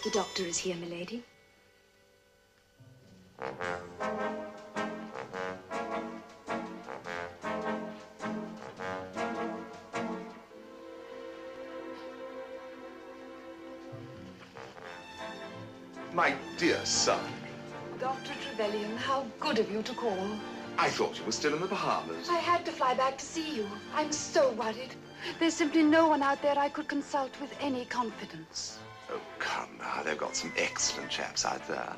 The doctor is here, milady. My dear son. Dr. Trevelyan, how good of you to call. I thought you were still in the Bahamas. I had to fly back to see you. I'm so worried. There's simply no one out there I could consult with any confidence. Oh, come now. They've got some excellent chaps out there.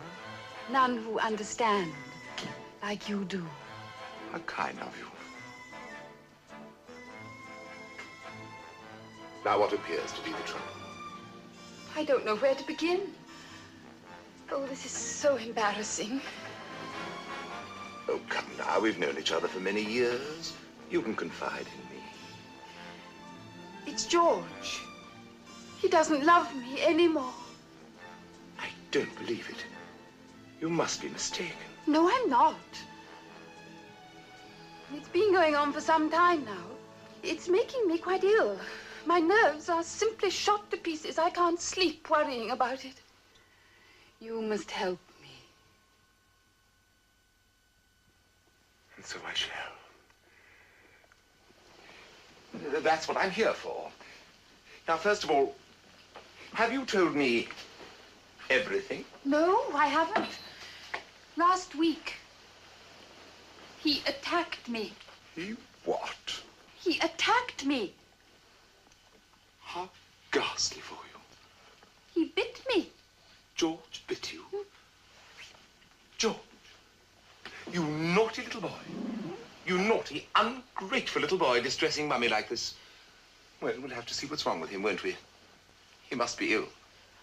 None who understand like you do. How kind of you. Now, what appears to be the trouble? I don't know where to begin. Oh, this is so embarrassing. Oh, come now. We've known each other for many years. You can confide in me. It's George. He doesn't love me anymore. I don't believe it. You must be mistaken. No, I'm not. It's been going on for some time now. It's making me quite ill. My nerves are simply shot to pieces. I can't sleep worrying about it. You must help me. And so I shall. That's what I'm here for. Now, first of all, have you told me everything? No, I haven't. Last week, he attacked me. He what? He attacked me. How ghastly for you. He bit me. George bit you? George, you naughty little boy. You naughty, ungrateful little boy distressing Mummy like this. Well, we'll have to see what's wrong with him, won't we? He must be ill.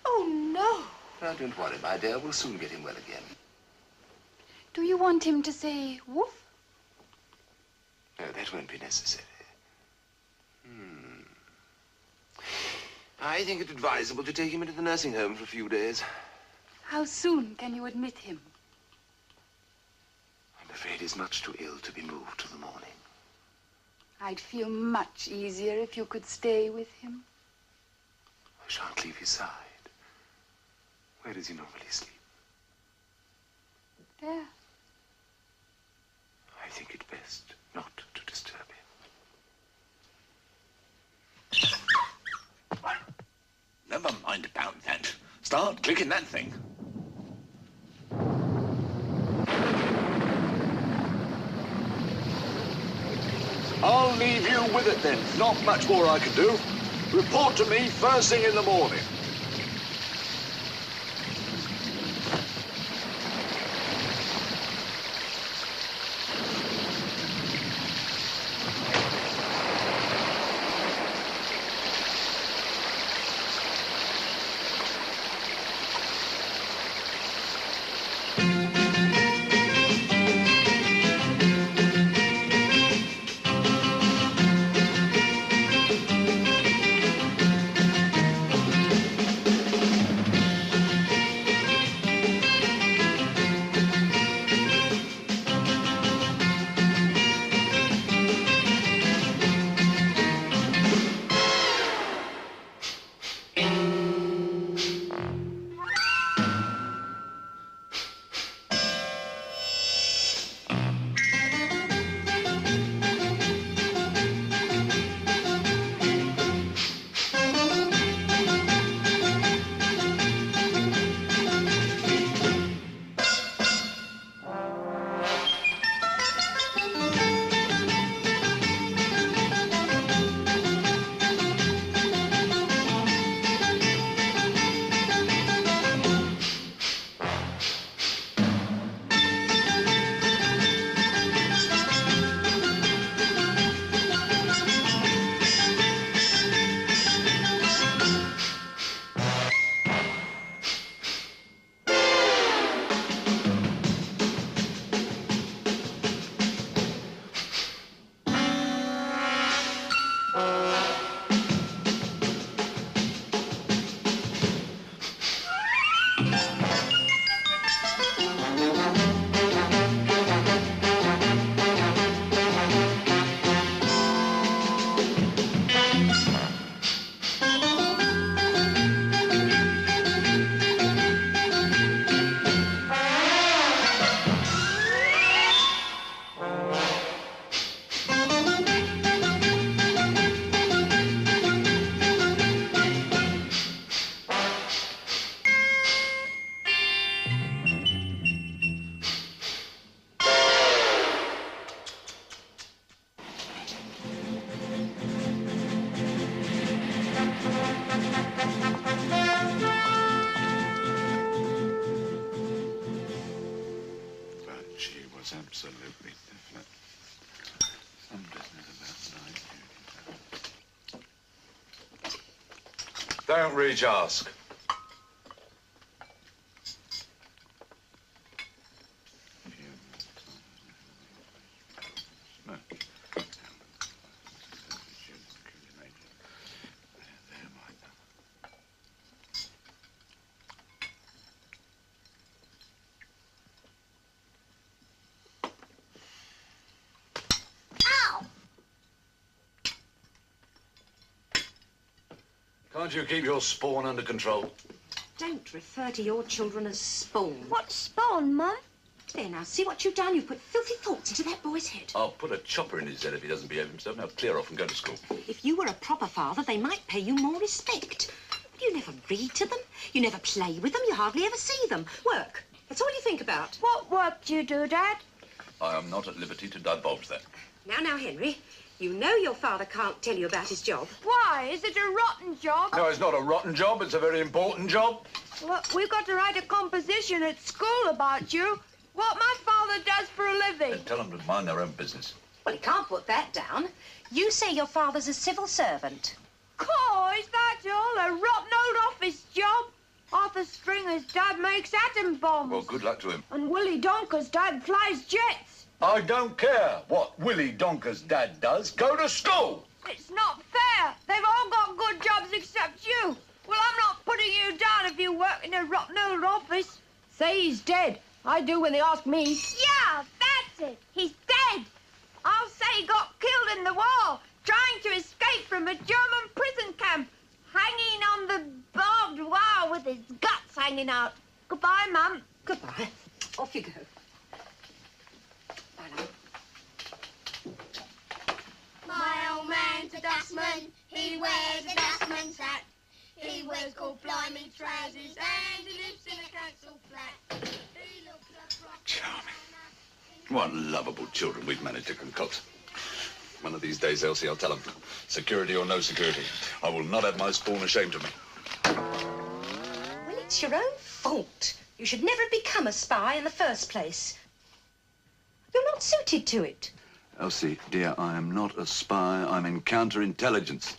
Oh, no. Now, don't worry, my dear. We'll soon get him well again. Do you want him to say woof? No, that won't be necessary. I think it advisable to take him into the nursing home for a few days. How soon can you admit him? I'm afraid he's much too ill to be moved till the morning. I'd feel much easier if you could stay with him. I shan't leave his side. Where does he normally sleep? There. I think it best not to disturb him. Never mind about that. Start clicking that thing. I'll leave you with it then. Not much more I can do. Report to me first thing in the morning. Don't reach ask. Can't you keep your spawn under control? Don't refer to your children as spawn. What spawn, Mum? There, now, see what you've done? You've put filthy thoughts into that boy's head. I'll put a chopper in his head if he doesn't behave himself. Now clear off and go to school. If you were a proper father, they might pay you more respect. You never read to them. You never play with them. You hardly ever see them. Work. That's all you think about. What work do you do, Dad? I am not at liberty to divulge that. Now, Henry, you know your father can't tell you about his job. Why? Is it a rotten job? No, it's not a rotten job. It's a very important job. Well, we've got to write a composition at school about you. What my father does for a living. Then tell them to mind their own business. Well, he can't put that down. You say your father's a civil servant. Oh, is that all? A rotten old office job? Arthur Stringer's dad makes atom bombs. Well, good luck to him. And Willie Donker's dad flies jets. I don't care what Willie Donker's dad does. Go to school. It's not fair. They've all got good jobs except you. Well, I'm not putting you down if you work in a rotten old office. Say he's dead. I do when they ask me. Yeah, that's it. He's dead. I'll say he got killed in the war, trying to escape from a German prison camp, hanging on the barbed wire with his guts hanging out. Goodbye, Mum. Goodbye. Off you go. Bye, love. My old man's a dustman, he wears a dustman's hat. He wears gold blimey trousers and he lives in a council flat. He looks a proper... Charming. What lovable children we've managed to concoct. One of these days, Elsie, I'll tell them. Security or no security, I will not have my spawn ashamed of me. Well, it's your own fault. You should never have become a spy in the first place. You're not suited to it. Elsie, dear, I am not a spy. I'm in counterintelligence.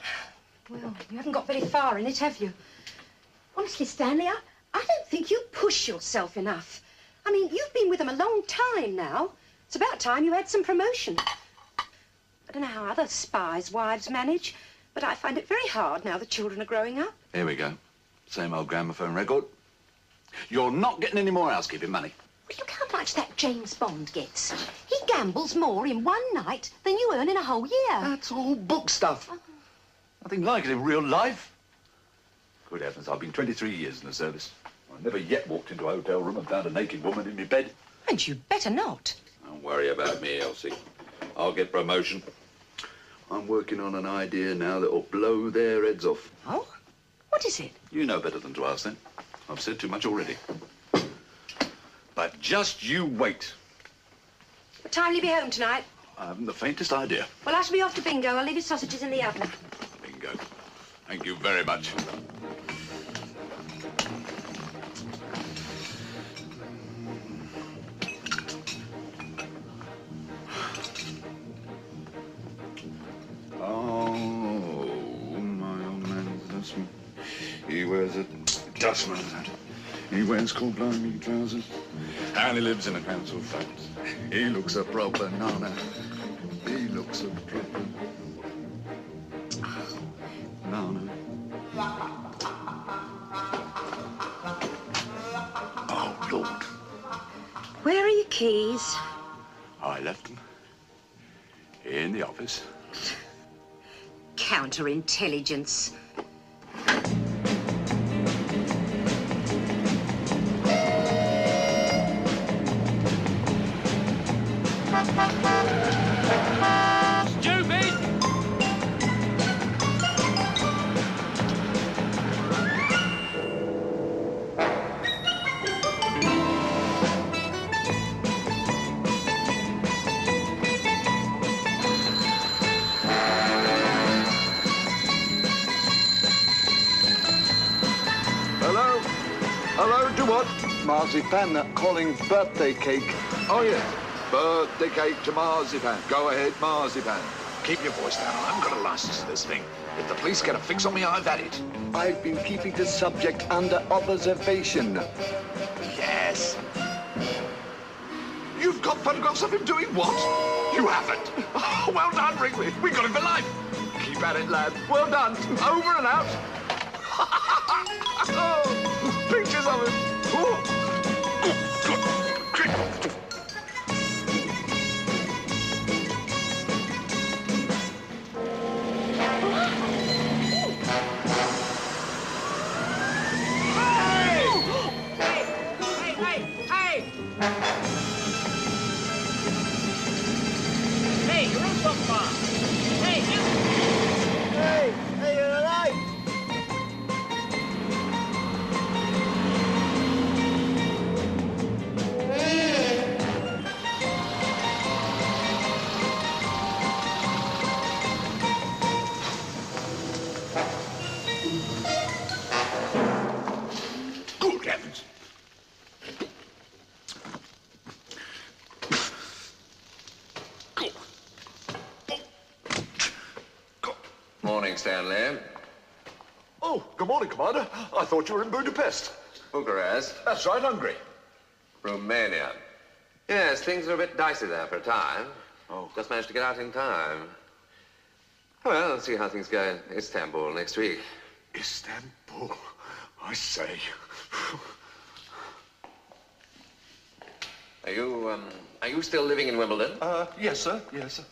Well, you haven't got very far in it, have you? Honestly, Stanley, I don't think you push yourself enough. I mean, you've been with them a long time now. It's about time you had some promotion. I don't know how other spies' wives manage, but I find it very hard now the children are growing up. Here we go. Same old gramophone record. You're not getting any more housekeeping money. Well, look how much that James Bond gets. He gambles more in one night than you earn in a whole year. That's all book stuff. Nothing like it in real life. Good heavens, I've been 23 years in the service. I've never yet walked into a hotel room and found a naked woman in my bed. And you'd better not. Don't worry about me, Elsie. I'll get promotion. I'm working on an idea now that'll blow their heads off. Oh? What is it? You know better than to ask then. I've said too much already. But just you wait. What time will you be home tonight? I haven't the faintest idea. Well, I shall be off to bingo. I'll leave your sausages in the oven. Bingo. Thank you very much. Oh, my old man's a dustman. He wears a dustman's hat. He wears cold blimey trousers. And he lives in a council flat. He looks a proper nana. He looks a proper nana. Oh, Lord. Where are your keys? I left them in the office. Counterintelligence. Marzipan, that Collins birthday cake. Oh, yes. Birthday cake to marzipan. Go ahead, marzipan. keep your voice down. I haven't got a license to this thing. If the police get a fix on me, I've had it. I've been keeping the subject under observation. Yes. You've got photographs of him doing what? You haven't. Oh, well done, Wrigley. We got him for life. Keep at it, lad. Well done. Over and out. Oh, pictures of him. Oh. Stanley. Oh, good morning, Commander. I thought you were in Budapest. Bucharest? That's right, Hungary. Romania. Yes, things are a bit dicey there for a time. Oh. Just managed to get out in time. Well, let's see how things go in Istanbul next week. Istanbul? I say. Are you still living in Wimbledon? Yes, sir. Yes, sir.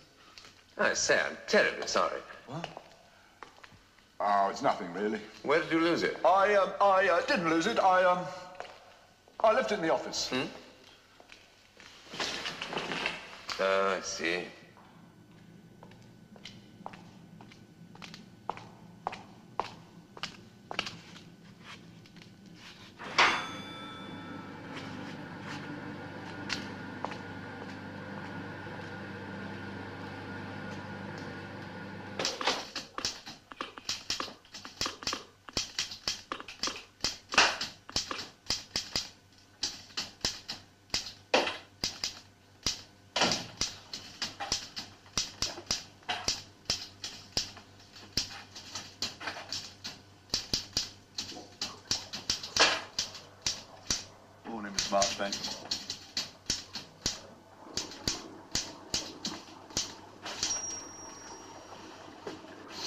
I say, I'm terribly sorry. What? Oh, it's nothing, really. Where did you lose it? I didn't lose it. I left it in the office. Hmm? Oh, I see. Marchbanks.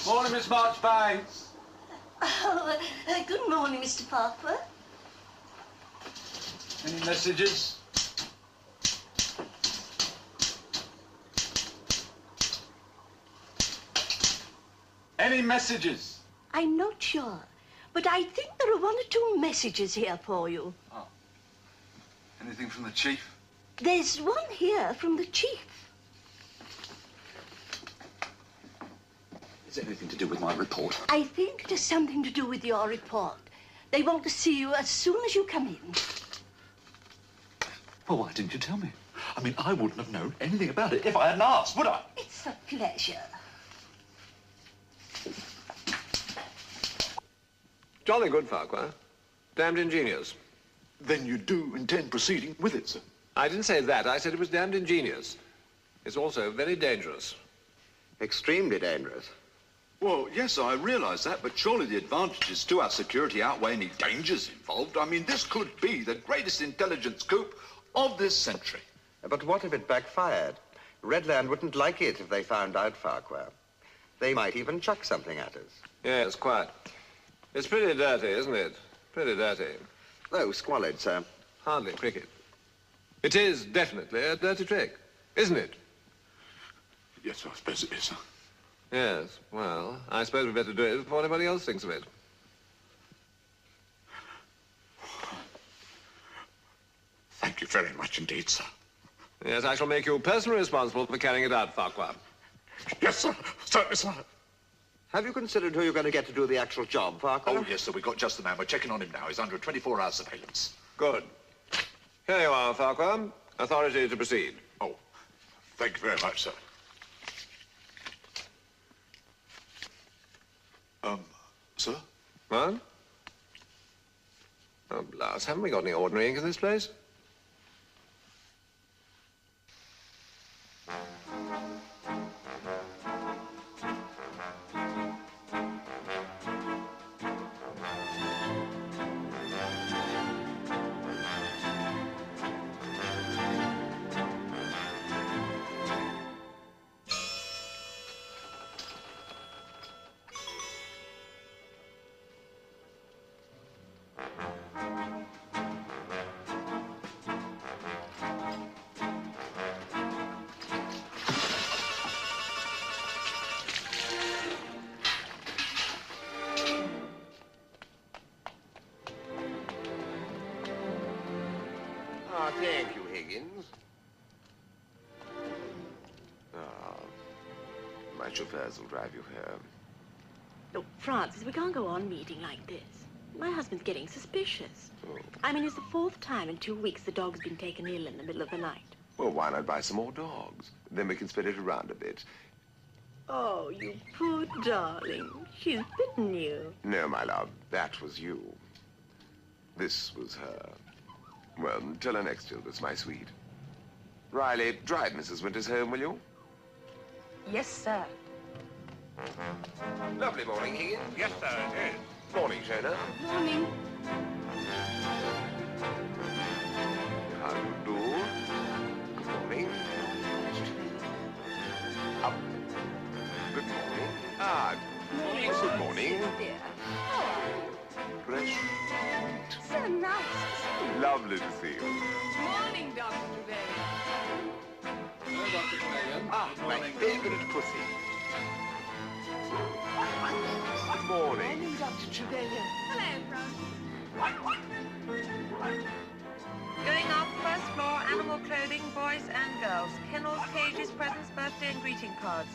Morning, Miss Marchbanks. Oh, good morning, Mr. Parker. Any messages? Any messages? I'm not sure, but I think there are 1 or 2 messages here for you. Oh. Anything from the chief? There's one here from the chief. Is it anything to do with my report? I think it has something to do with your report. They want to see you as soon as you come in. Well, why didn't you tell me? I mean, I wouldn't have known anything about it if I hadn't asked, would I? It's a pleasure. Jolly good, Farquhar. Damned ingenious. Then you do intend proceeding with it, sir? I didn't say that. I said it was damned ingenious. It's also very dangerous. Extremely dangerous. Well, yes, I realise that, but surely the advantages to our security outweigh any dangers involved. I mean, this could be the greatest intelligence coup of this century. But what if it backfired? Redland wouldn't like it if they found out, Farquhar. They might even chuck something at us. Yes, quite. It's pretty dirty, isn't it? Pretty dirty. Oh, squalid, sir. Hardly cricket. It is definitely a dirty trick, isn't it? Yes, I suppose it is, sir. Yes, well, I suppose we'd better do it before anybody else thinks of it. Thank you very much indeed, sir. Yes, I shall make you personally responsible for carrying it out, Farquhar. Yes, sir. Certainly, sir. Have you considered who you're going to get to do the actual job, Farquhar? Oh, yes, sir. We've got just the man. We're checking on him now. He's under a 24-hour surveillance. Good. Here you are, Farquhar. Authority to proceed. Oh, thank you very much, sir. Sir? What? Oh, blast. Haven't we got any ordinary ink in this place? chauffeurs will drive you here. Look, Francis, we can't go on meeting like this. My husband's getting suspicious. Oh. I mean, it's the 4th time in 2 weeks the dog's been taken ill in the middle of the night. Well, why not buy some more dogs? Then we can spread it around a bit. Oh, you poor darling. She's bitten you. No, my love, that was you. This was her. Well, tell her next, Gilbert, my sweet. Riley, drive Mrs. Winters home, will you? Yes, sir. Lovely morning, Higgins. Yes, sir, it is. Morning, Shona. Morning. How do you do? Good morning. Up. Good morning. Ah, morning. Good morning. Dear. Fresh. So nice. Lovely to see you. Morning, Dr. Trevelyan. Hello, Dr. Trevelyan. Ah, my favorite pussy. Good morning. Dr. Trevelyan. Hello, Francis. Going up, first floor, animal clothing, boys and girls. Kennels, cages, presents, birthday and greeting cards.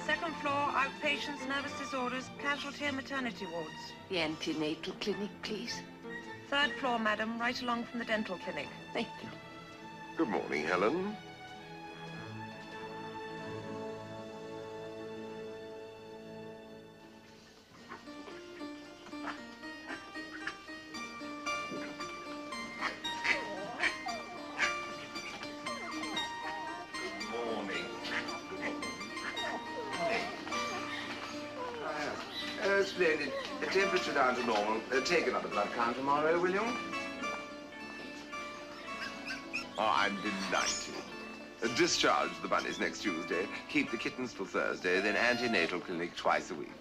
Second floor, outpatients, nervous disorders, casualty and maternity wards. The antenatal clinic, please. Third floor, madam, right along from the dental clinic. Thank you. Good morning, Helen. Splendid. The temperature down to normal. Take another blood count tomorrow, will you? Oh, I'm delighted. Discharge the bunnies next Tuesday. Keep the kittens till Thursday, then antenatal clinic twice a week.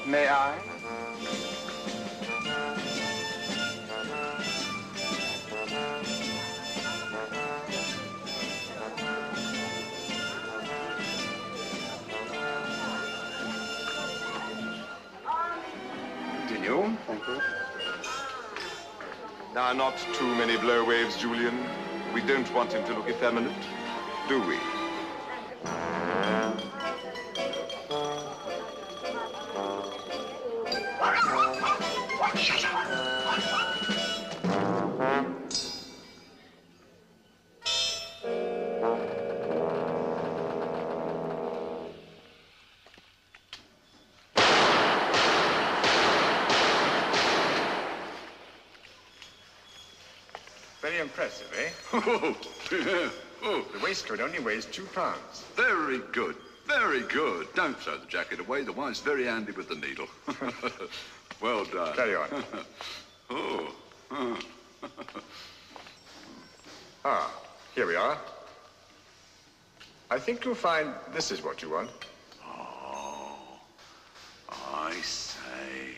May I? Continue. Thank you. Now, not too many blow waves, Julian. We don't want him to look effeminate, do we? Shut up. Very impressive, eh? Oh, yeah. Oh, The waistcoat only weighs 2 pounds. very good. Very good. Don't throw the jacket away. The wine's very handy with the needle. Well done. Carry on. Oh. Ah, here we are. I think you'll find this is what you want. Oh, I say.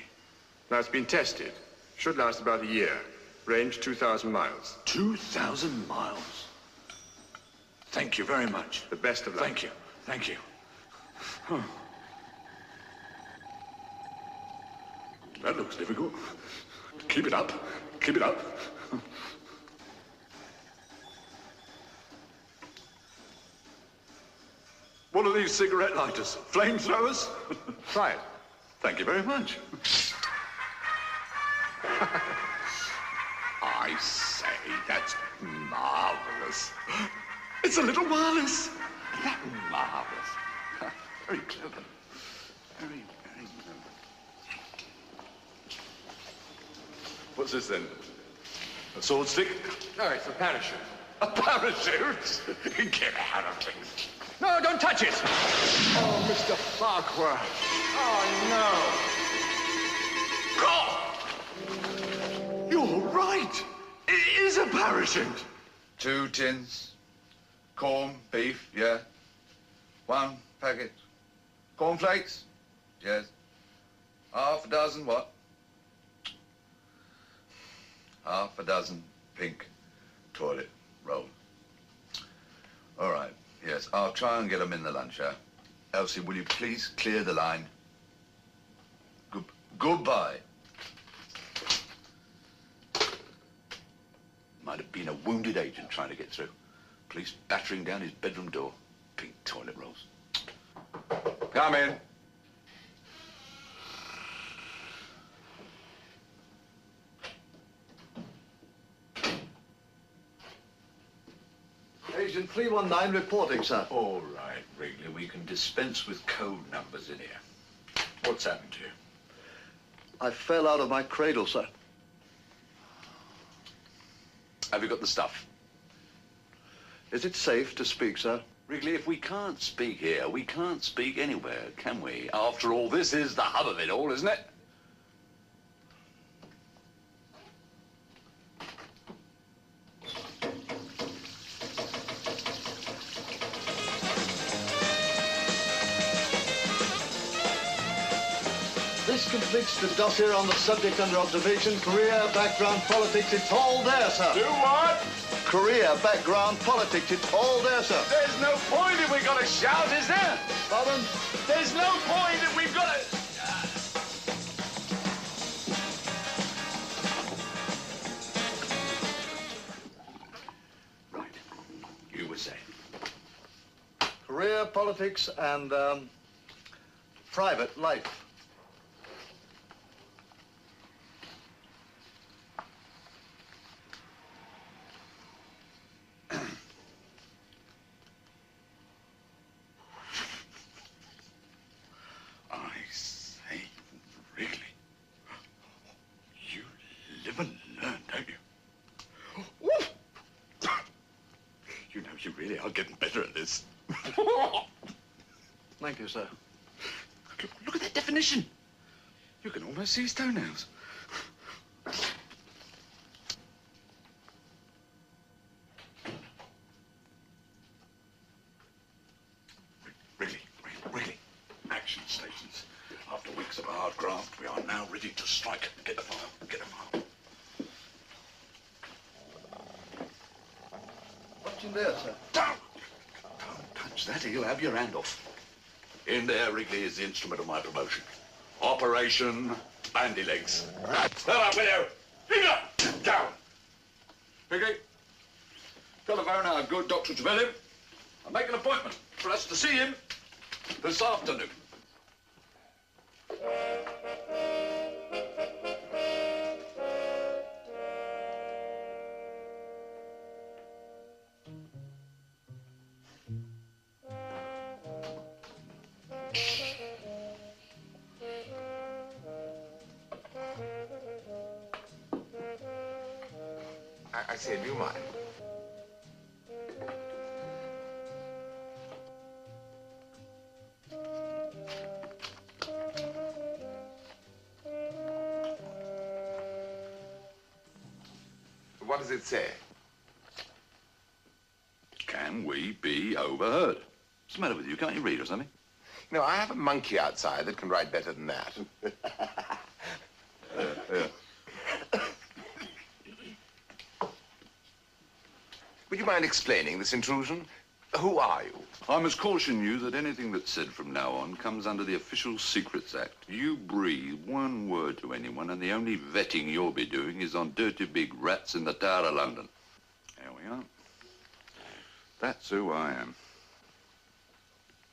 Now, it's been tested. Should last about a year. Range 2,000 miles. 2,000 miles. Thank you very much. The best of luck. Thank you. Thank you. Huh. That looks difficult. Keep it up. Keep it up. What are these cigarette lighters? Flamethrowers? Try it. Thank you very much. I say, that's marvelous. It's a little wireless. That marvelous. Very clever. Very, very clever. What's this then? A sword stick? No, it's a parachute. A parachute? Get out of things. No, don't touch it! Oh, Mr. Farquhar. Oh, no! You're right. It is a parachute. 2 tins. Corn, beef, yeah. 1 packet. Cornflakes? Yes. Half a dozen what? Half a dozen pink toilet roll. All right, yes, I'll try and get them in the lunch hour. Elsie, will you please clear the line? Goodbye. Might have been a wounded agent trying to get through. Police battering down his bedroom door. Pink toilet rolls. Come in. Agent 319 reporting, sir. All right, Wrigley, we can dispense with code numbers in here. What's happened to you? I fell out of my cradle, sir. Have you got the stuff? Is it safe to speak, sir? Wrigley, if we can't speak here, we can't speak anywhere, can we? After all, this is the hub of it all, isn't it? This completes the dossier on the subject under observation. Career, background, politics, it's all there, sir. Do what? Career, background, politics, it's all there, sir. There's no point if we've got to shout, is there? Pardon? There's no point if we've got to... Right. You were saying? Career, politics, and, private life. Thank you, sir. Look at that definition. You can almost see his toenails. Wrigley. Action stations. After weeks of hard graft, we are now ready to strike. Get the file. Get the file. What's in there, sir? Don't touch that or you'll have your hand off. In there, Wrigley, is the instrument of my promotion. Operation Bandy Legs. Stand up with you. Leave down. Wrigley, telephone our good Dr. Trevelyan and make an appointment for us to see him this afternoon. I say, do you mind? What does it say? Can we be overheard? What's the matter with you? Can't you read or something? No, I have a monkey outside that can write better than that. Yeah. Would you mind explaining this intrusion? Who are you? I must caution you that anything that's said from now on comes under the Official Secrets Act. You breathe one word to anyone, and the only vetting you'll be doing is on dirty big rats in the Tower of London. There we are. That's who I am.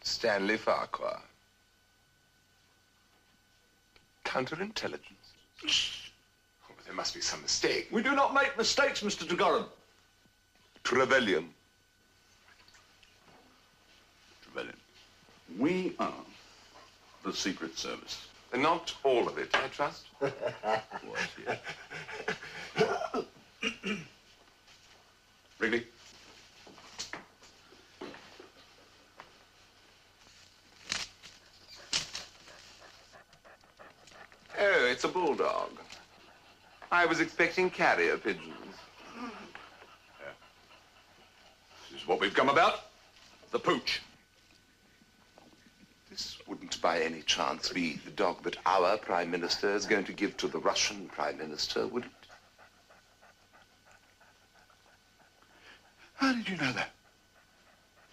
Stanley Farquhar. Counterintelligence. Oh, but there must be some mistake. We do not make mistakes, Mr. Trevelyan. Trevelyan. Trevelyan. We are the Secret Service. Not all of it, I trust. What, yeah. Wrigley. Oh, it's a bulldog. I was expecting carrier pigeons. This is is what we've come about. The pooch. This wouldn't by any chance be the dog that our Prime Minister is going to give to the Russian Prime Minister, would it? How did you know that?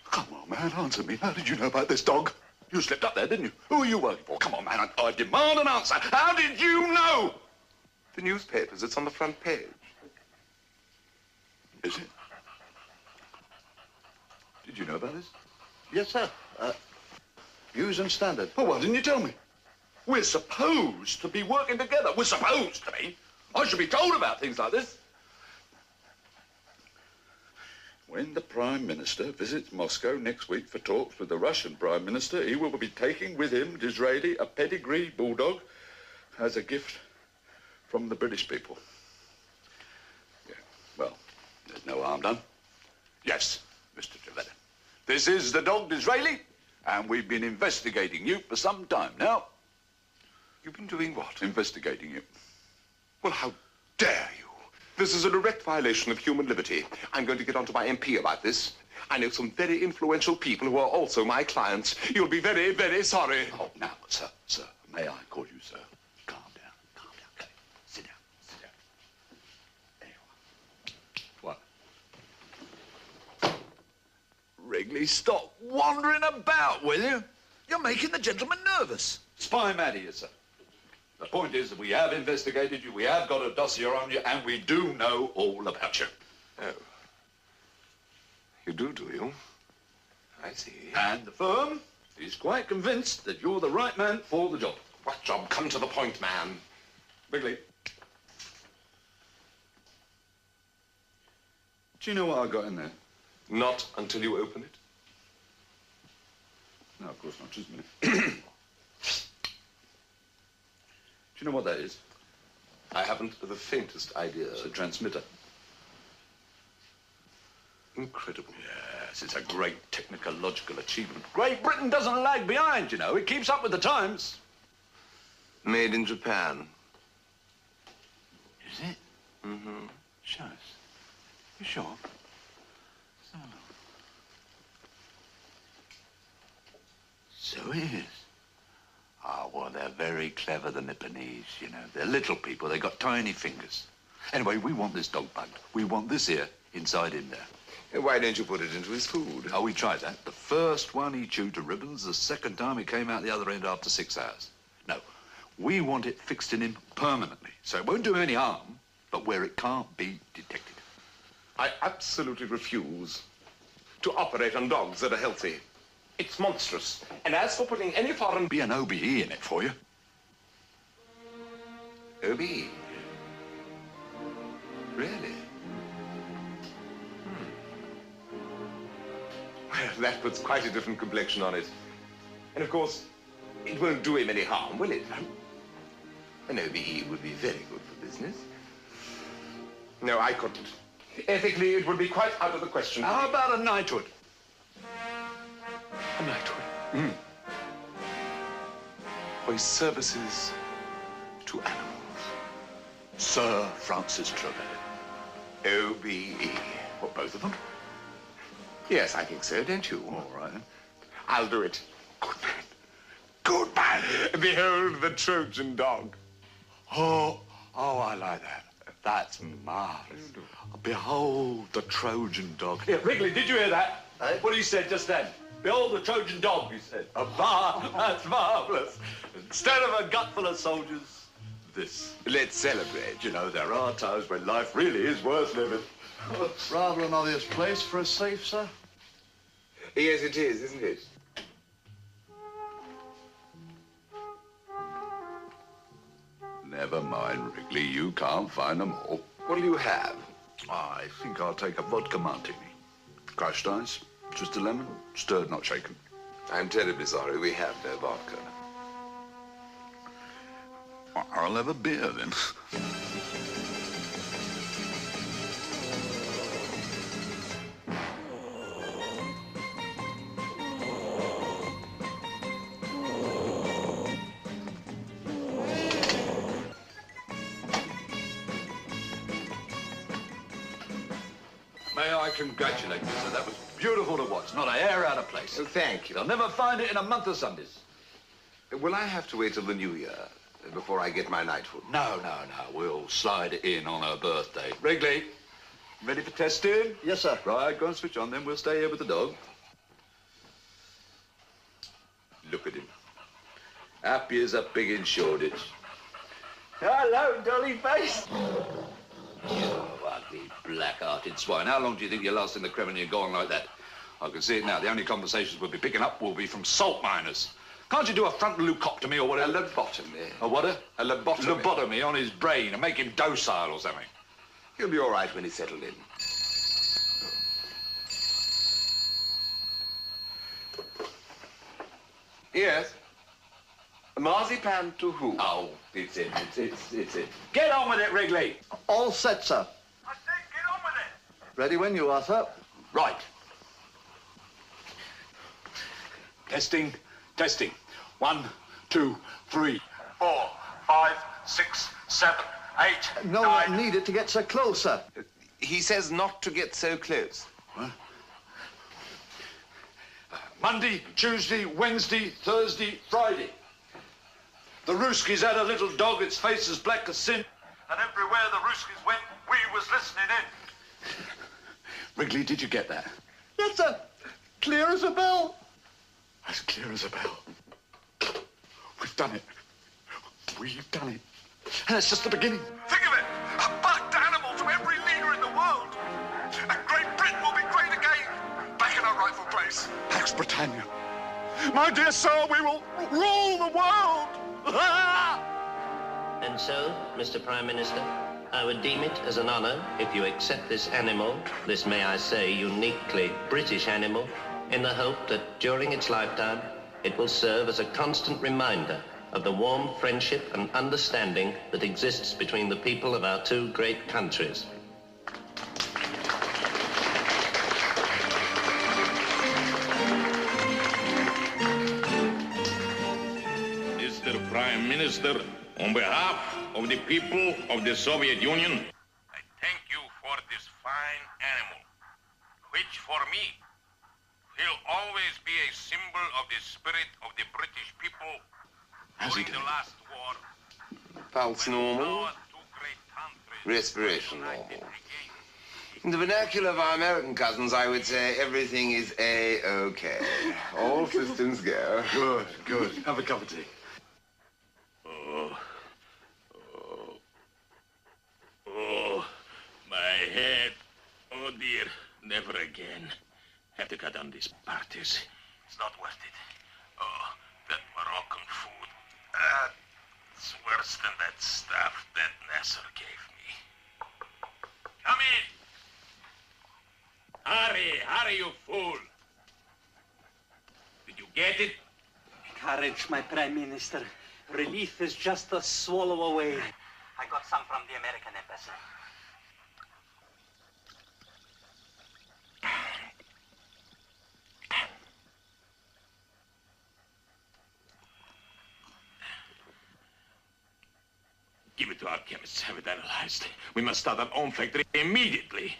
Come on, man, answer me. How did you know about this dog? You slipped up there, didn't you? Who are you working for? Come on, man, I demand an answer. How did you know? The newspapers, it's on the front page. Is it? Did you know about this? Yes, sir. News and Standard. Well, why didn't you tell me? We're supposed to be working together. We're supposed to be. I should be told about things like this. When the Prime Minister visits Moscow next week for talks with the Russian Prime Minister, he will be taking with him Disraeli, a pedigree bulldog, as a gift from the British people. Yeah, well, there's no harm done. Yes, Mr. Trevelyan. This is the dog Disraeli, and we've been investigating you for some time now. You've been doing what? Investigating you. Well, how dare you? This is a direct violation of human liberty. I'm going to get on to my MP about this. I know some very influential people who are also my clients. You'll be very, very sorry. Oh, now, sir, may I call you sir? Calm down, okay. Sit down. There you are. What? Wrigley, stop wandering about, will you? You're making the gentleman nervous. Spy mad here, sir. The point is that we have investigated you, we have got a dossier on you, and we do know all about you. Oh. You do you? I see. And the firm is quite convinced that you're the right man for the job. What job? Come to the point, man. Wrigley. Do you know what I got in there? Not until you open it. No, of course not. Just a minute. Do you know what that is? I haven't the faintest idea. It's a transmitter. Incredible. Yes, it's a great technological achievement. Great Britain doesn't lag behind, you know. It keeps up with the times. Made in Japan. Is it? Mm-hmm. Show us. You sure? So it is. Ah, well, they're very clever, the Nipponese, you know. They're little people. They've got tiny fingers. Anyway, we want this dog bugged. We want this here inside in there. Why don't you put it into his food? Oh, we tried that. The first one he chewed to ribbons. The second time he came out the other end after 6 hours. No, we want it fixed in him permanently. So it won't do him any harm, but where it can't be detected. I absolutely refuse to operate on dogs that are healthy. It's monstrous. And as for putting any foreign... Be an OBE in it for you. OBE? Really? Well, that puts quite a different complexion on it. And of course, it won't do him any harm, will it? An OBE would be very good for business. No, I couldn't. Ethically, it would be quite out of the question. How about a knighthood? A knighthood? For his services to animals. Sir Francis Trevelyan. OBE. What, both of them? Yes, I think so, don't you? All right, then. I'll do it. Good man. Good man. Behold the Trojan dog. Oh, I like that. That's marvelous. Behold the Trojan dog. Here, Wrigley, did you hear that? What he said just then? Behold the Trojan dog, he said. That's marvelous. Instead of a gut full of soldiers, this. Let's celebrate. You know, there are times when life really is worth living. Rather an obvious place for a safe, sir. Yes, it is, isn't it? Never mind, Wrigley. You can't find them all. What'll you have? I think I'll take a vodka martini. Crushed ice, just a lemon, stirred, not shaken. I'm terribly sorry. We have no vodka. I'll have a beer, then. May I congratulate you, sir? That was beautiful to watch. Not a hair out of place. Oh, thank you. They'll never find it in a month of Sundays. Will I have to wait till the new year before I get my knighthood? No. We'll slide it in on her birthday. Wrigley, ready for testing? Yes, sir. Right, go and switch on, then we'll stay here with the dog. Look at him. Happy as a pig in Shoreditch. Hello, dolly face. You ugly, black-hearted swine. How long do you think you'll last in the Kremlin and go on like that? I can see it now. The only conversations we'll be picking up will be from salt miners. Can't you do a frontal leucectomy or whatever? A lobotomy. A what? A lobotomy. Lobotomy on his brain and make him docile or something. He'll be all right when he's settled in. Yes? Marzipan to who? Oh, it's it. Get on with it, Wrigley. All set, sir. I said get on with it. Ready when you are, sir. Right. Testing. 1, 2, 3. 4, 5, 6, 7, 8, No 9. one needed to get so close, sir. He says not to get so close. What? Monday, Tuesday, Wednesday, Thursday, Friday. The Ruskies had a little dog, its face as black as sin. And everywhere the Ruskies went, we was listening in. Wrigley, did you get that? Yes, sir. Clear as a bell. As clear as a bell. We've done it. We've done it. And that's just the beginning. Think of it! A bucked animal to every leader in the world. And Great Britain will be great again. Back in our rightful place. Pax Britannia. My dear sir, we will rule the world. And so, Mr. Prime Minister, I would deem it as an honor if you accept this animal, this, may I say, uniquely British animal, in the hope that during its lifetime, it will serve as a constant reminder of the warm friendship and understanding that exists between the people of our two great countries. Mr. Prime Minister, on behalf of the people of the Soviet Union, I thank you for this fine animal, which for me will always be a symbol of the spirit of the British people during the last war. Pulse normal. Respiration normal. In the vernacular of our American cousins, I would say everything is A-OK. All systems go. Good. Have a cup of tea. Oh, my head. Oh, dear. Never again. Have to cut down these parties. It's not worth it. Oh, that Moroccan food. It's worse than that stuff that Nasser gave me. Come in. Hurry, you fool. Did you get it? Courage, my Prime Minister. Relief is just a swallow away. I got some from the American embassy. Give it to our chemists. Have it analyzed. We must start our own factory immediately.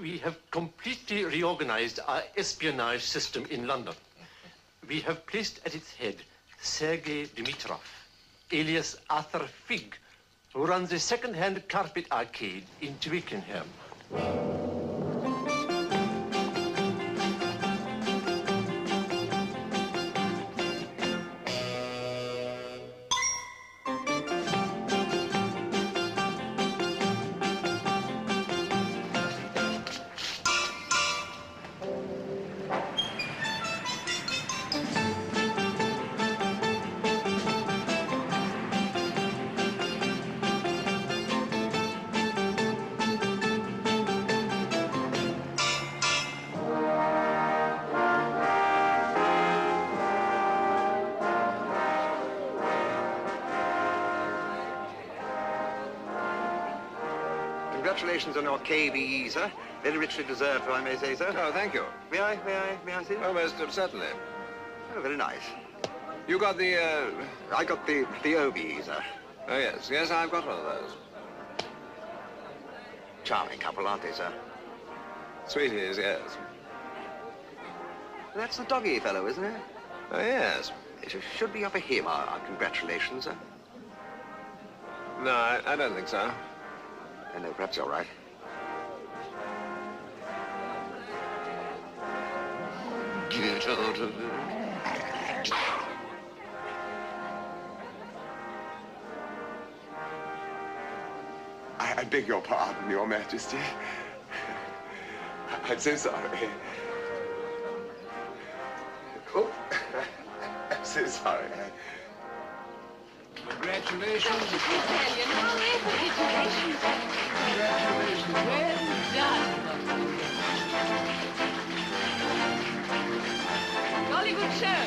We have completely reorganized our espionage system in London. We have placed at its head Sergei Dimitrov, alias Arthur Figg, who runs a second-hand carpet arcade in Twickenham. Congratulations on your KBE, sir. Very richly deserved, if I may say so. Oh, thank you. May I see? Oh, most certainly. Oh, very nice. You got the, I got the OB, sir. Oh, yes. Yes, I've got one of those. Charming couple, aren't they, sir? Sweeties, yes. That's the doggy fellow, isn't it? Oh, yes. It should be up for him, our congratulations, sir. No, I don't think so. No, perhaps you're right. Get out of it. I beg your pardon, Your Majesty. I'm so sorry. Oh, I'm so sorry. Congratulations. Italian, congratulations. Congratulations. Well done. Jolly good show.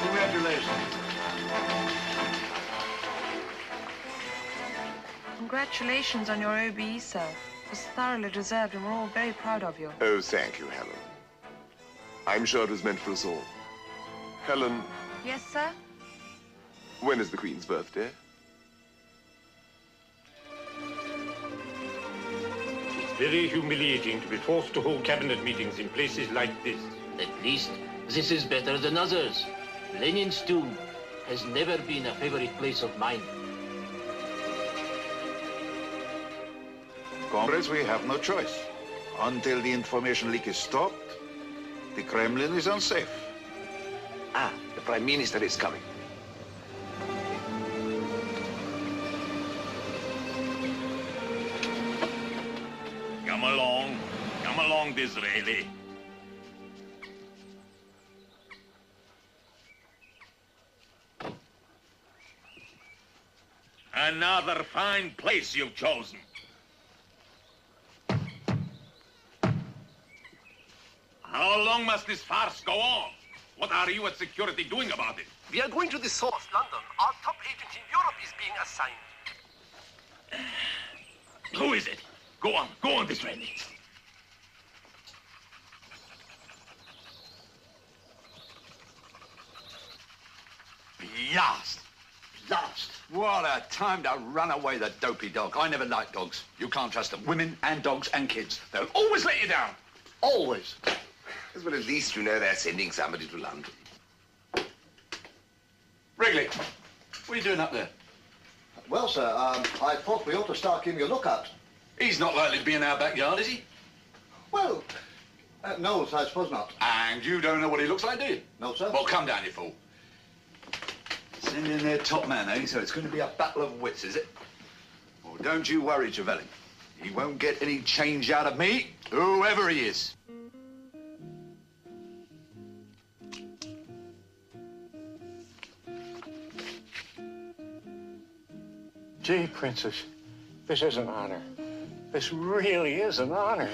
Congratulations. Congratulations on your OBE, sir. It was thoroughly deserved, and we're all very proud of you. Oh, thank you, Helen. I'm sure it was meant for us all. Helen, Yes, sir? when is the Queen's birthday? It's very humiliating to be forced to hold cabinet meetings in places like this. At least this is better than others. Lenin's tomb has never been a favorite place of mine. Comrades, we have no choice. Until the information leak is stopped, the Kremlin is unsafe. Ah, the Prime Minister is coming. Come along, Disraeli. Another fine place you've chosen. How long must this farce go on? What are you at security doing about it? We are going to the South London. Our top agent in Europe is being assigned. Who is it? Go on, Disraeli. Blast! What a time to run away, the dopey dog. I never liked dogs. You can't trust them. Women and dogs and kids. They'll always let you down. Always. Yes, well, at least you know they're sending somebody to London. Wrigley, what are you doing up there? Well, sir, I thought we ought to start giving you a look at. He's not likely to be in our backyard, is he? Well, no, I suppose not. And you don't know what he looks like, do you? No, sir. Well, come down, you fool. Send in their top man, eh? So it's going to be a battle of wits, is it? Well, don't you worry, Trevelyan. He won't get any change out of me, whoever he is. Gee, Princess, this is an honor. This really is an honor.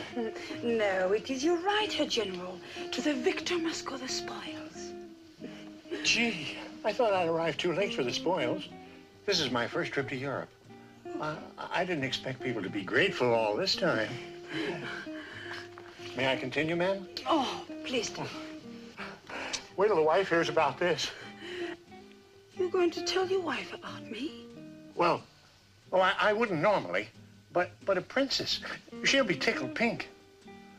No, it is your right, Herr General. To the victor must go the spoils. Gee, I thought I'd arrived too late for the spoils. This is my first trip to Europe. I didn't expect people to be grateful all this time. May I continue, ma'am? Oh, please do. Wait till the wife hears about this. You're going to tell your wife about me? Well, I wouldn't normally, but a princess, she'll be tickled pink.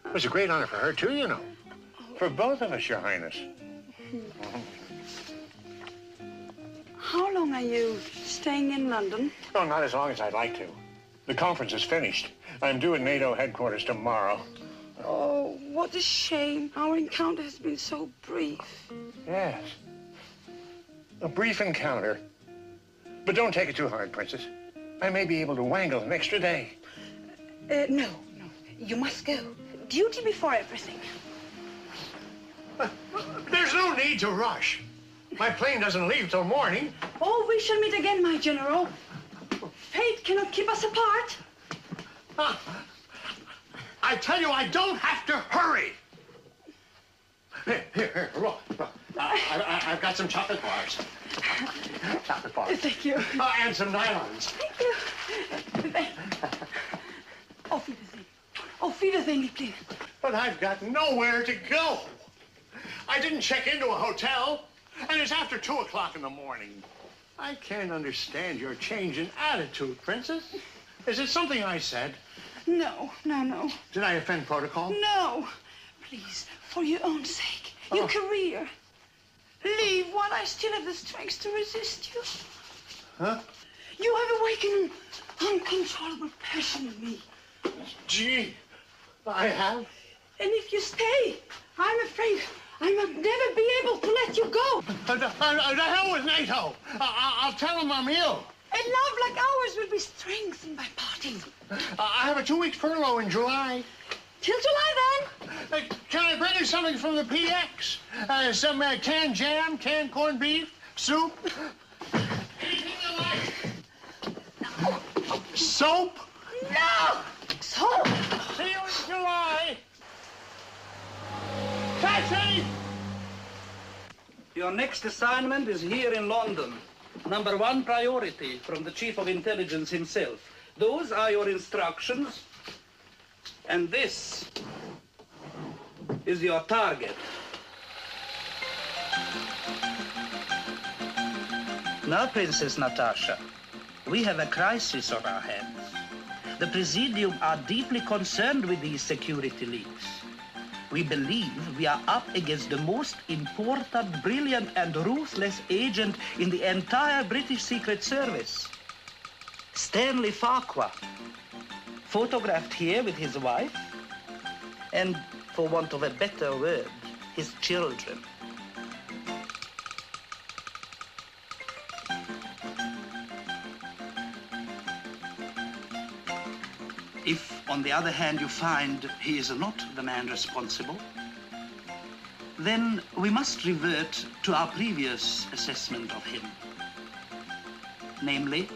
It was a great honor for her, too, you know. For both of us, Your Highness. How long are you staying in London? Oh, not as long as I'd like to. The conference is finished. I'm due at NATO headquarters tomorrow. Oh, what a shame. Our encounter has been so brief. Yes. A brief encounter. But don't take it too hard, Princess. I may be able to wangle an extra day. No. You must go. Duty before everything. There's no need to rush. My plane doesn't leave till morning. Oh, we shall meet again, my general. Fate cannot keep us apart. I tell you, I don't have to hurry. Here, look. I've got some chocolate bars. Chocolate bars. Thank you. And some nylons. Thank you. Auf Wiedersehen. Auf Wiedersehen, Liebling. But I've got nowhere to go. I didn't check into a hotel, and it's after 2 o'clock in the morning. I can't understand your change in attitude, Princess. Is it something I said? No, no, no. Did I offend protocol? No. Please, for your own sake, your career. Leave while I still have the strength to resist you. Huh? You have awakened an uncontrollable passion in me. Gee, I have. And if you stay, I'm afraid I might never be able to let you go. The hell with NATO. I'll tell him I'm ill. A love like ours will be strengthened by parting. I have a 2-week furlough in July. Till July, then. Can I bring you something from the PX? Some canned jam, canned corned beef, soup? Anything you like? No. Soap? No! Soap! See you in July. Taxi! Your next assignment is here in London. Number 1 priority from the Chief of Intelligence himself. Those are your instructions. And this is your target. Now, Princess Natasha, we have a crisis on our hands. The Presidium are deeply concerned with these security leaks. We believe we are up against the most important, brilliant, and ruthless agent in the entire British Secret Service. Stanley Farquhar, photographed here with his wife, and, for want of a better word, his children. If, on the other hand, you find he is not the man responsible, then we must revert to our previous assessment of him. Namely,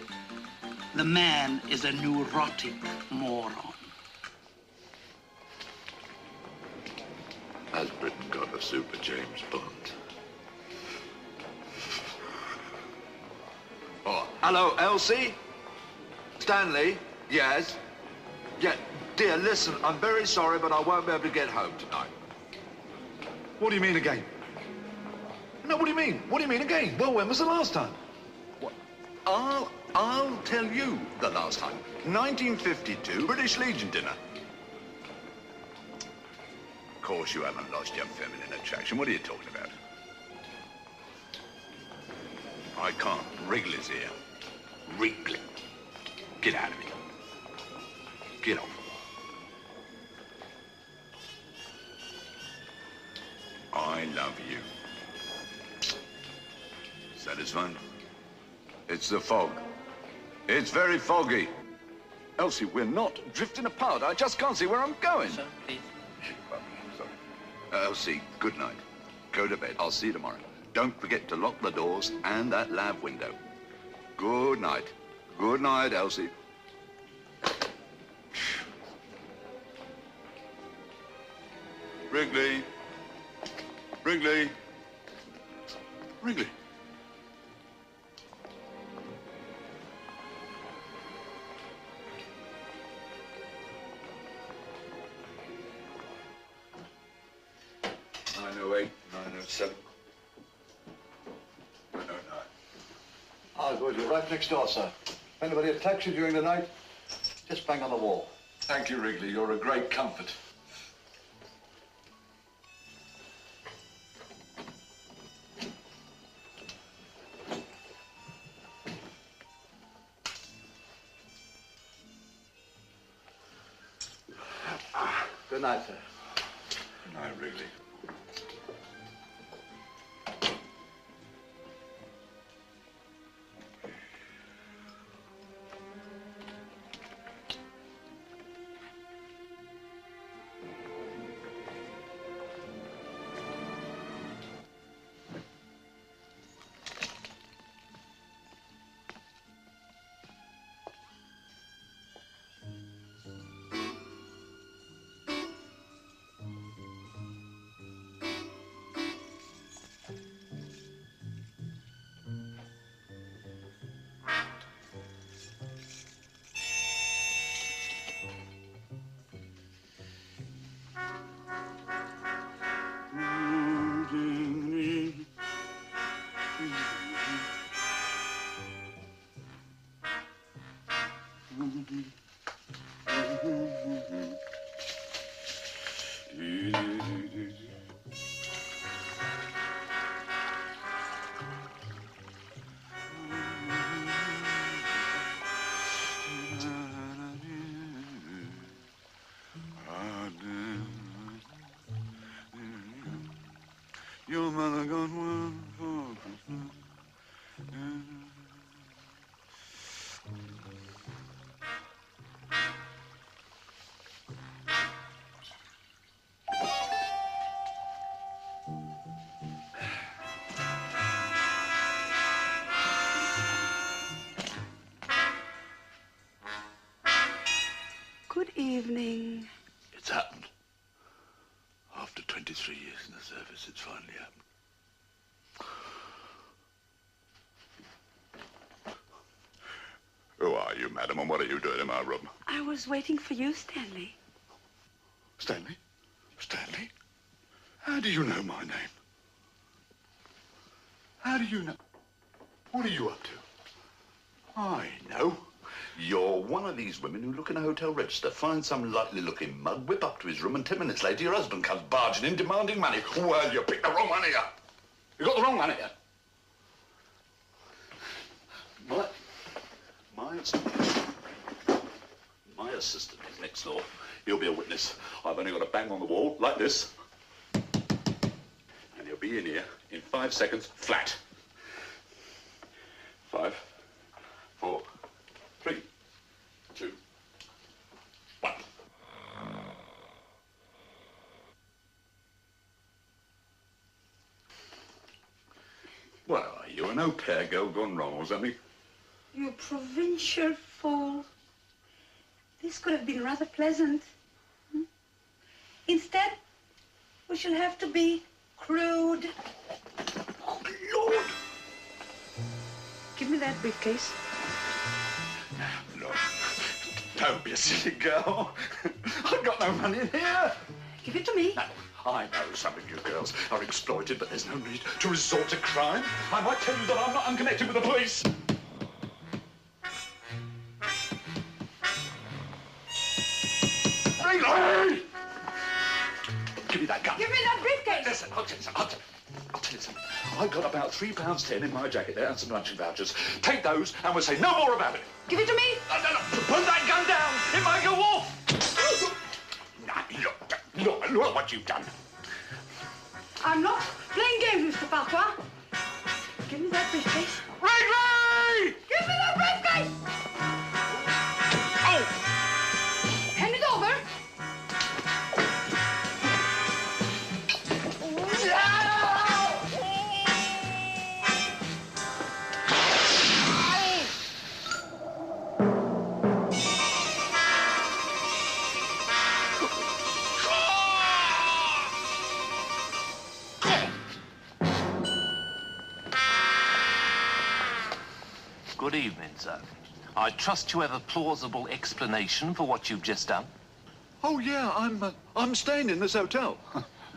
the man is a neurotic moron. Has Britain got a super James Bond? Oh, hello, Elsie? Stanley? Yes? Yeah, dear, listen, I'm very sorry, but I won't be able to get home tonight. What do you mean again? No, what do you mean? What do you mean again? Well, when was the last time? What? I'll tell you the last time. 1952, British Legion dinner. Of course you haven't lost your feminine attraction. What are you talking about? I can't. Wrigley's here. Wrigley. Get out of here. Get off. I love you. Satisfied? It's the fog. It's very foggy. Elsie, we're not drifting apart. I just can't see where I'm going. Sir, please. Sorry. Elsie, good night. Go to bed. I'll see you tomorrow. Don't forget to lock the doors and that lab window. Good night. Good night, Elsie. Wrigley. Wrigley. Wrigley. $908, $907, $909. Oswald, you're right next door, sir. If anybody attacks you during the night, just bang on the wall. Thank you, Wrigley. You're a great comfort. Good night, sir. Good night, Wrigley. Your mother got one for Christmas. Good evening. It's happened. After 23 years in the service, it's finally happened. Who are you, madam, and what are you doing in my room? I was waiting for you, Stanley. Stanley? Stanley? How do you know my name? How do you know? What are you up to? I know. You're one of these women who look in a hotel register, find some likely-looking mug, whip up to his room, and 10 minutes later your husband comes barging in demanding money. Well, you picked the wrong one here. You got the wrong one here. My assistant is next door. He'll be a witness. I've only got to bang on the wall, like this. And he'll be in here in 5 seconds, flat. 5, 4, 3, 2, 1. What are you, an au pair girl gone wrong or something? You provincial fool. This could have been rather pleasant. Hmm? Instead, we shall have to be crude. Oh, Lord! Give me that briefcase. Look, don't be a silly girl. I've got no money in here. Give it to me. No, I know some of you girls are exploited, but there's no need to resort to crime. I might tell you that I'm not unconnected with the police. Hey! Give me that gun. Give me that briefcase. Listen, I'll tell you something. I've got about £3.10 in my jacket there and some luncheon vouchers. Take those and we'll say no more about it. Give it to me. No. Put that gun down. It might go off. Look what you've done. I'm not playing games, Mr. Farquhar. Give me that briefcase. Wrigley! Give me that briefcase! Oh! Hand it over. Good evening, sir. I trust you have a plausible explanation for what you've just done. Oh, yeah, I'm staying in this hotel.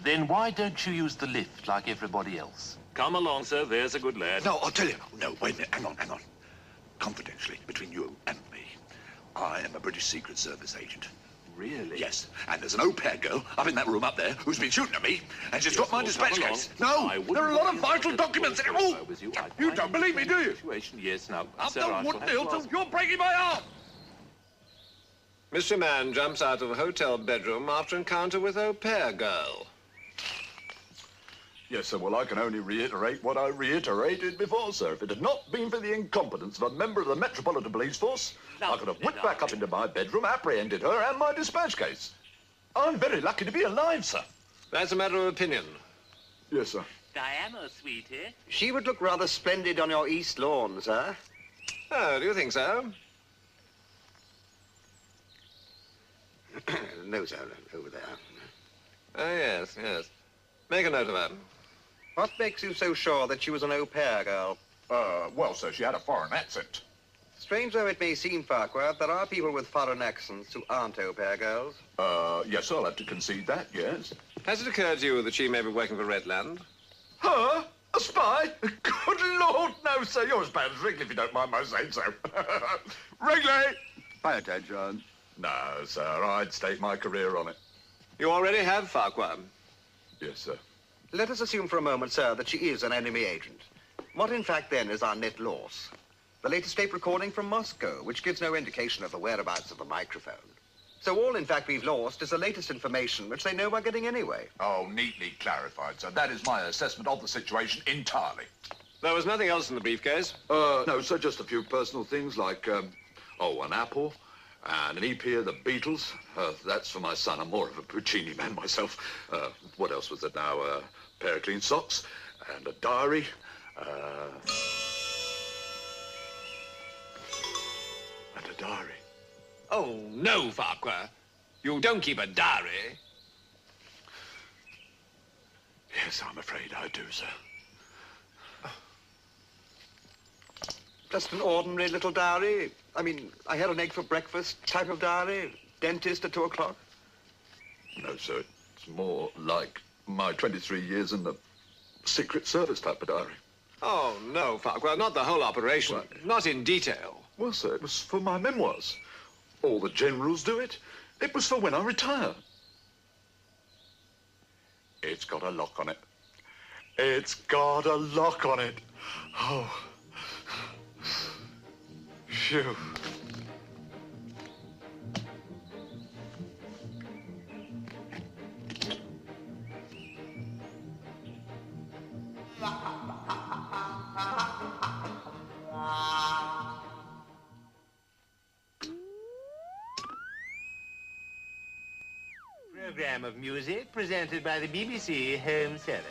Then why don't you use the lift like everybody else? Come along, sir. There's a good lad. No, I'll tell you. No, wait a minute. Hang on. Confidentially, between you and me, I am a British Secret Service agent. Really? Yes, and there's an au pair girl up in that room up there who's been shooting at me, and she's got my dispatch case. No, there are a lot of vital documents in it. Oh, you don't believe me, do you? Yes, now, Up sir, the wood, Milton. You're breaking my arm. Mystery man jumps out of a hotel bedroom after encounter with au pair girl. Yes, sir. Well, I can only reiterate what I reiterated before, sir. If it had not been for the incompetence of a member of the Metropolitan Police Force, I could have whipped back up into my bedroom, apprehended her and my dispatch case. I'm very lucky to be alive, sir. That's a matter of opinion. Yes, sir. Diana, sweetie. She would look rather splendid on your east lawn, sir. Oh, do you think so? No, sir, over there. Oh, yes. Make a note of that. What makes you so sure that she was an au pair girl? Well, sir, she had a foreign accent. Strange though it may seem, Farquhar, there are people with foreign accents who aren't au pair girls. Yes, I'll have to concede that, yes. Has it occurred to you that she may be working for Redland? Her? A spy? Good Lord, no, sir. You're as bad as Wrigley, if you don't mind my saying so. Wrigley! Pay attention. No, sir, I'd stake my career on it. You already have, Farquhar. Yes, sir. Let us assume for a moment, sir, that she is an enemy agent. What, in fact, then, is our net loss? The latest tape recording from Moscow, which gives no indication of the whereabouts of the microphone. So all, in fact, we've lost is the latest information, which they know we're getting anyway. Oh, neatly clarified, sir. That is my assessment of the situation entirely. There was nothing else in the briefcase? No, sir, just a few personal things like, an apple and an EP of the Beatles. That's for my son. I'm more of a Puccini man myself. What else was it now? A pair of clean socks and a diary. And a diary. Oh, no, Farquhar. You don't keep a diary. Yes, I'm afraid I do, sir. Just an ordinary little diary. I mean, I had an egg for breakfast type of diary. Dentist at 2 o'clock. No, sir. It's more like my 23 years in the Secret Service type of diary. Oh, no, Farquhar, not the whole operation. Right. Not in detail. Well, sir, it was for my memoirs. All the generals do it. It was for when I retire. It's got a lock on it. It's got a lock on it. Oh. Phew. Program of music presented by the BBC Home Service.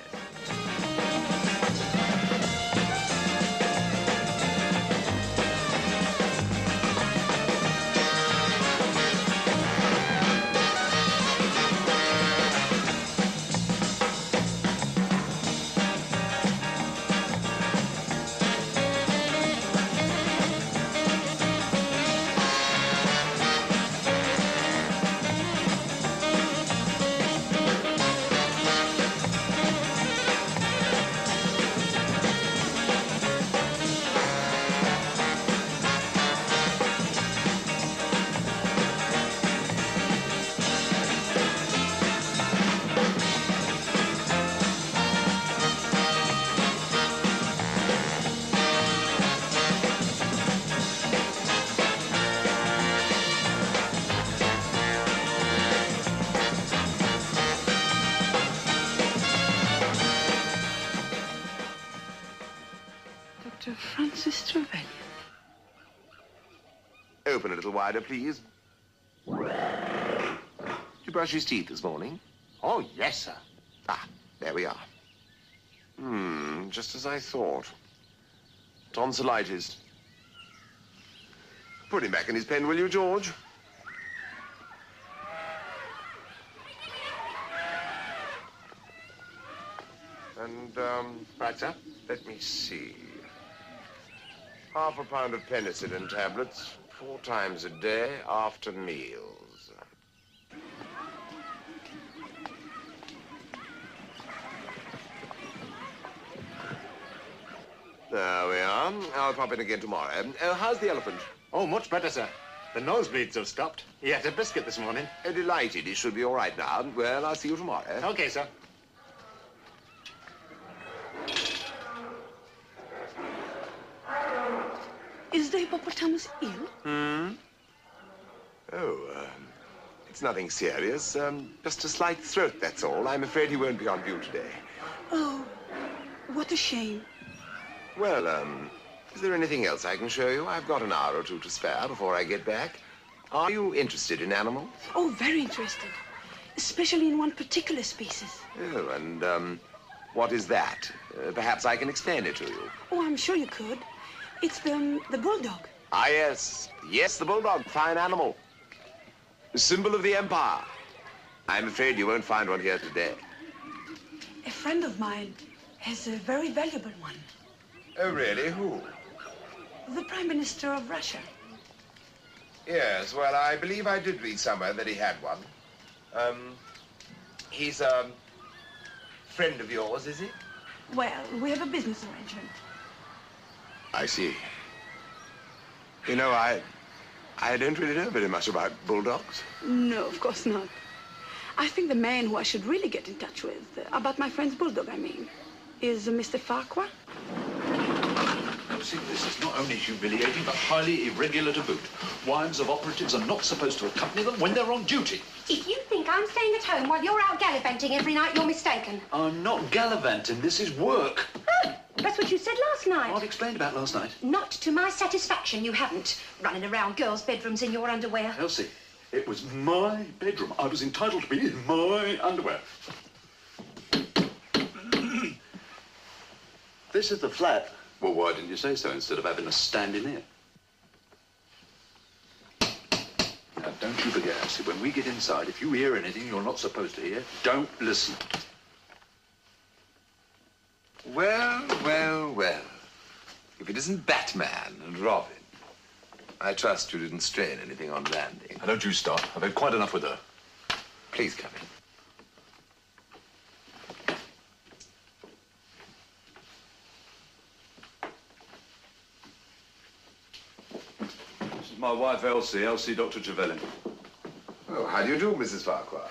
Open a little wider, please. Did you brush his teeth this morning? Oh, yes, sir. Ah, there we are. Just as I thought. Tonsillitis. Put him back in his pen, will you, George? And, Right, sir. let me see. Half a pound of penicillin tablets, 4 times a day after meals. There we are. I'll pop in again tomorrow. How's the elephant? Oh, much better, sir. The nosebleeds have stopped. He had a biscuit this morning. Delighted. He should be all right now. Well, I'll see you tomorrow. Okay, sir. Is the hippopotamus ill? Oh, it's nothing serious. Just a slight throat, that's all. I'm afraid he won't be on view today. Oh, what a shame. Well, is there anything else I can show you? I've got an hour or two to spare before I get back. Are you interested in animals? Oh, very interested. Especially in one particular species. Oh, and, what is that? Perhaps I can explain it to you. Oh, I'm sure you could. It's the bulldog. Ah, yes. Yes, the bulldog. Fine animal. The symbol of the empire. I'm afraid you won't find one here today. A friend of mine has a very valuable one. Oh, really? Who? The Prime Minister of Russia. Yes, well, I believe I did read somewhere that he had one. He's a friend of yours, is he? Well, we have a business arrangement. I see. You know, I don't really know very much about bulldogs. No, of course not. I think the man who I should really get in touch with, about my friend's bulldog, I mean, is Mr. Farquhar. Elsie, this is not only humiliating, but highly irregular to boot. Wives of operatives are not supposed to accompany them when they're on duty. If you think I'm staying at home while you're out gallivanting every night, you're mistaken. I'm not gallivanting. This is work. Oh, that's what you said last night. I've explained about last night. Not to my satisfaction, you haven't. Running around girls' bedrooms in your underwear. Elsie, it was my bedroom. I was entitled to be in my underwear. This is the flat. Well, why didn't you say so instead of having us stand in here? Now, don't you forget, Elsie, when we get inside, if you hear anything you're not supposed to hear, don't listen. Well, well, well. If it isn't Batman and Robin, I trust you didn't strain anything on landing. Now, don't you start. I've had quite enough with her. Please come in. This is my wife, Elsie. Elsie, Dr. Trevelyan. Oh, how do you do, Mrs. Farquhar?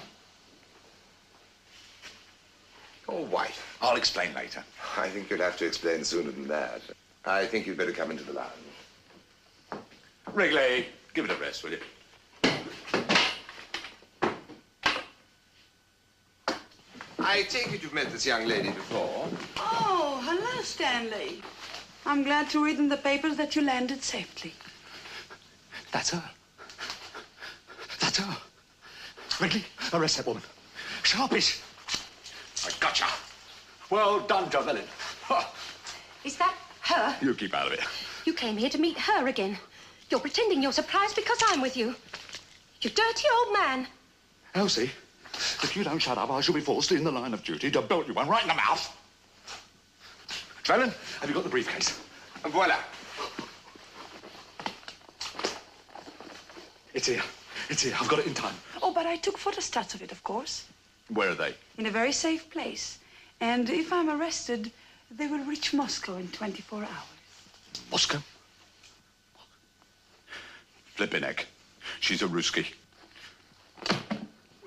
Your wife. I'll explain later. I think you'll have to explain sooner than that. I think you'd better come into the lounge. Wrigley, give it a rest, will you? I take it you've met this young lady before. Oh, hello, Stanley. I'm glad to read in the papers that you landed safely. That's her. That's her. Wrigley, arrest that woman. Sharpish. I gotcha. Well done, Trevelyan. Is that her? You keep out of it. You came here to meet her again. You're pretending you're surprised because I'm with you. You dirty old man. Elsie, if you don't shut up, I shall be forced in the line of duty to belt you one right in the mouth. Trevelyan, have you got the briefcase? Voila. It's here. It's here. I've got it in time. Oh, but I took photostats of it, of course. Where are they? In a very safe place. And if I'm arrested, they will reach Moscow in 24 hours. Moscow? Flippin' heck. She's a Ruski.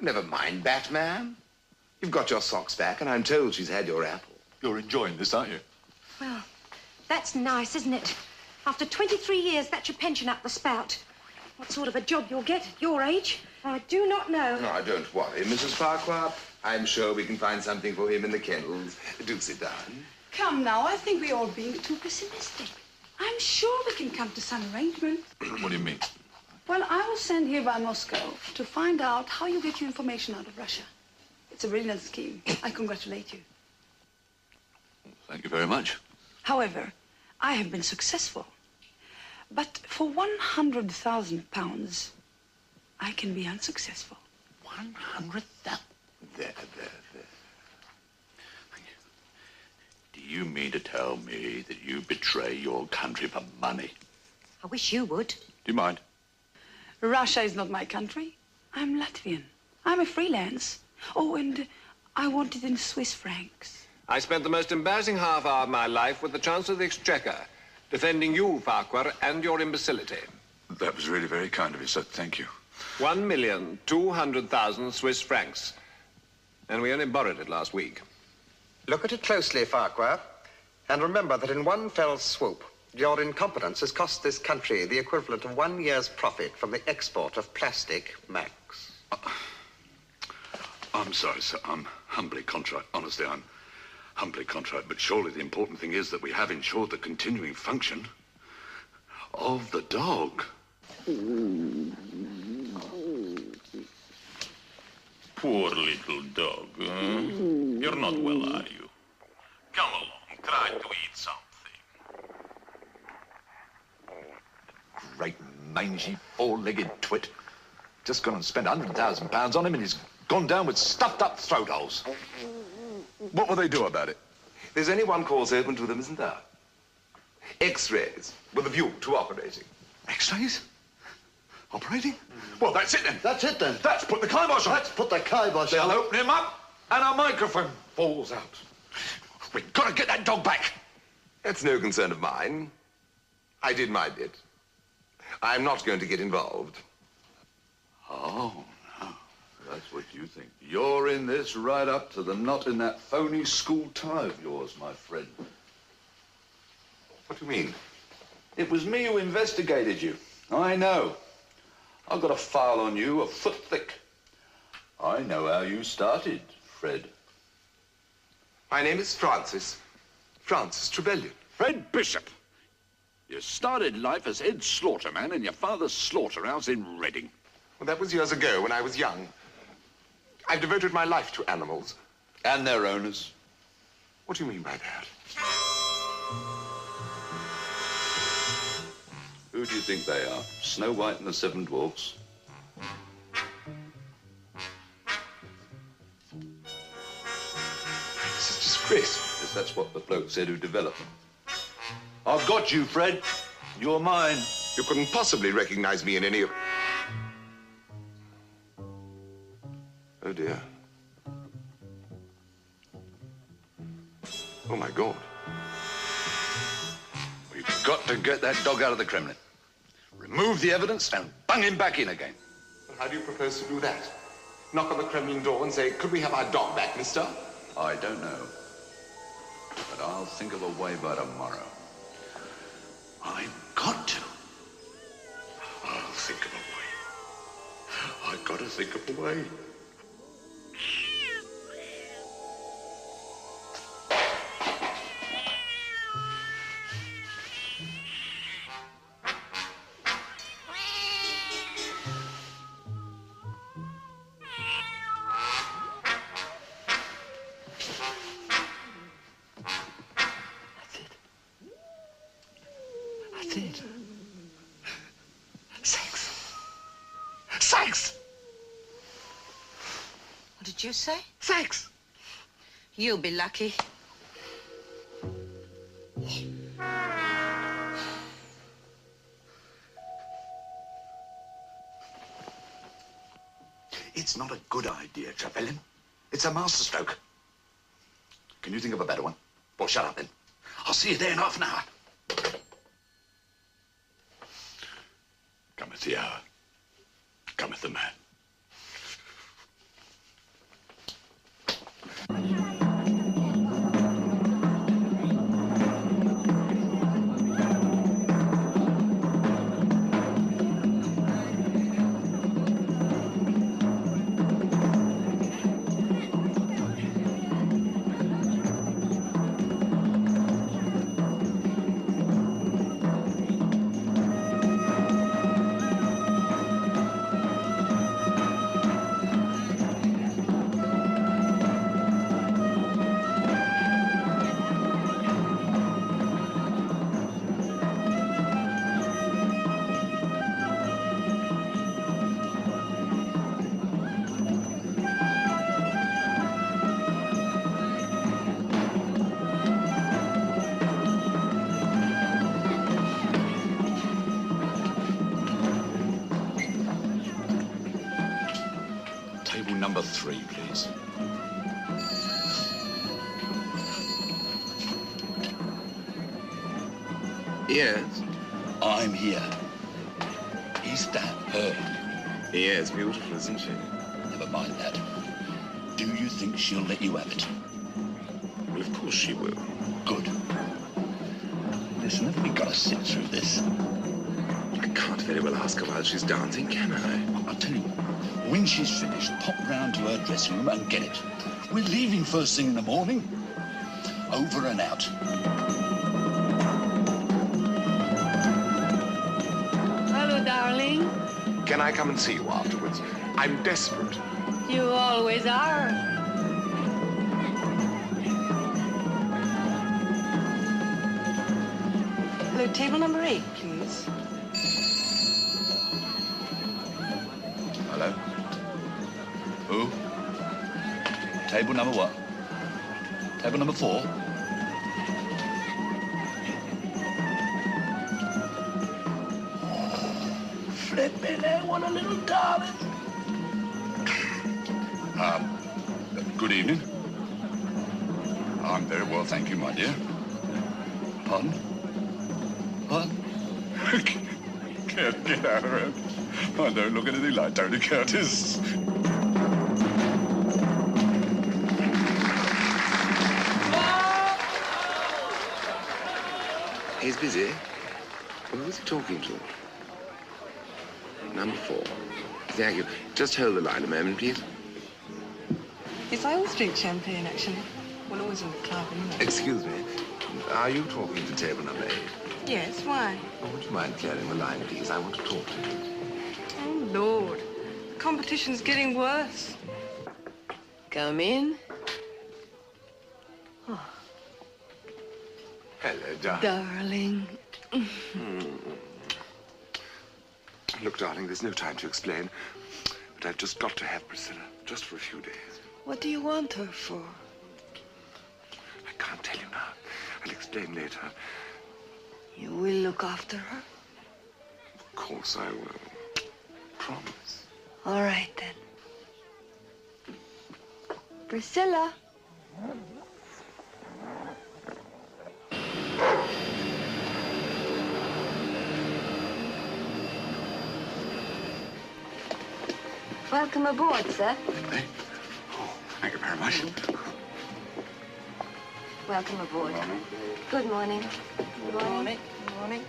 Never mind, Batman. You've got your socks back, and I'm told she's had your apple. You're enjoying this, aren't you? Well, that's nice, isn't it? After 23 years, that's your pension up the spout. What sort of a job you'll get at your age, I do not know. No, don't worry, Mrs. Farquhar. I'm sure we can find something for him in the kennels. Do sit down. Come now, I think we're all being too pessimistic. I'm sure we can come to some arrangement. What do you mean? Well, I will send here by Moscow to find out how you get your information out of Russia. It's a brilliant scheme. I congratulate you. Thank you very much. However, I have been successful. But for 100,000 pounds, I can be unsuccessful. 100,000? There. Do you mean to tell me that you betray your country for money? I wish you would. Do you mind? Russia is not my country. I'm Latvian. I'm a freelance. Oh, and I want it in Swiss francs. I spent the most embarrassing half hour of my life with the Chancellor of the Exchequer, defending you, Farquhar, and your imbecility. That was really very kind of you, sir. Thank you. 1,200,000 Swiss francs. And we only borrowed it last week. Look at it closely, Farquhar, and remember that in one fell swoop, your incompetence has cost this country the equivalent of 1 year's profit from the export of plastic Macs. I'm sorry, sir. I'm humbly contrite. Honestly, I'm humbly contrite. But surely the important thing is that we have ensured the continuing function of the dog. Poor little dog. You're not well, are you? Come along, try to eat something. Great mangy, four-legged twit. Just gone and spent £100,000 on him and he's gone down with stuffed-up throat holes. What will they do about it? There's only one course open to them, isn't there? X-rays, with a view to operating. X-rays? Operating? Well, that's it then. That's it then. Let's put the kibosh on. Let's put the kibosh on. They'll open him up and our microphone falls out. We've got to get that dog back. That's no concern of mine. I did my bit. I'm not going to get involved. Oh, no. That's what you think. You're in this right up to the knot in that phony school tie of yours, my friend. What do you mean? It was me who investigated you. I know. I've got a file on you a foot thick. I know how you started, Fred. My name is Francis. Francis Trevelyan. Fred Bishop. You started life as head slaughterman in your father's slaughterhouse in Reading. Well, that was years ago when I was young. I've devoted my life to animals. And their owners. What do you mean by that? Who do you think they are? Snow White and the Seven Dwarfs? This is disgraceful. Yes, that's what the bloke said who developed them. I've got you, Fred. You're mine. You couldn't possibly recognize me in any of... Oh, dear. Oh, my God. We've got to get that dog out of the Kremlin. Remove the evidence and bung him back in again. Well, how do you propose to do that? Knock on the Kremlin door and say, could we have our dog back, mister? I don't know. But I'll think of a way by tomorrow. I've got to. I'll think of a way. I've got to think of a way. What did you say? Thanks. You'll be lucky. It's not a good idea, Trevelyan. It's a masterstroke. Can you think of a better one? Well, shut up then. I'll see you there in half an hour. Cometh the hour. Cometh the man. Number 3, please. Yes? I'm here. Is that her? Yes, beautiful, isn't she? Never mind that. Do you think she'll let you have it? Well, of course she will. Good. Listen, have we got to sit through this? I can't very well ask her while she's dancing, can I? I'll tell you. When she's finished, pop round to her dressing room and get it. We're leaving first thing in the morning. Over and out. Hello, darling. Can I come and see you afterwards? I'm desperate. You always are. Hello, table number 8, please. Hello? Who? Table number what? Table number 4? Flippin' hell, what a little darling. Good evening. I'm very well, thank you, my dear. Pardon? What? Get out of it. I don't look anything like Tony Curtis. He's busy. Who's he talking to? Number 4. Thank you. Just hold the line a moment, please. Yes, I always drink champagne, actually. Well, always in the club, anyway. Excuse me. Are you talking to table number 8? Yes, why? Oh, would you mind clearing the line, please? I want to talk to you. Oh, Lord. The competition's getting worse. Come in. Oh. Hello, darling. Darling. Look, darling, there's no time to explain. But I've just got to have Priscilla, just for a few days. What do you want her for? I can't tell you now. I'll explain later. You will look after her? Of course I will. Promise. All right, then. Priscilla. Welcome aboard, sir. Hey. Oh, thank you very much. Welcome aboard. Good morning. Good morning. Good morning.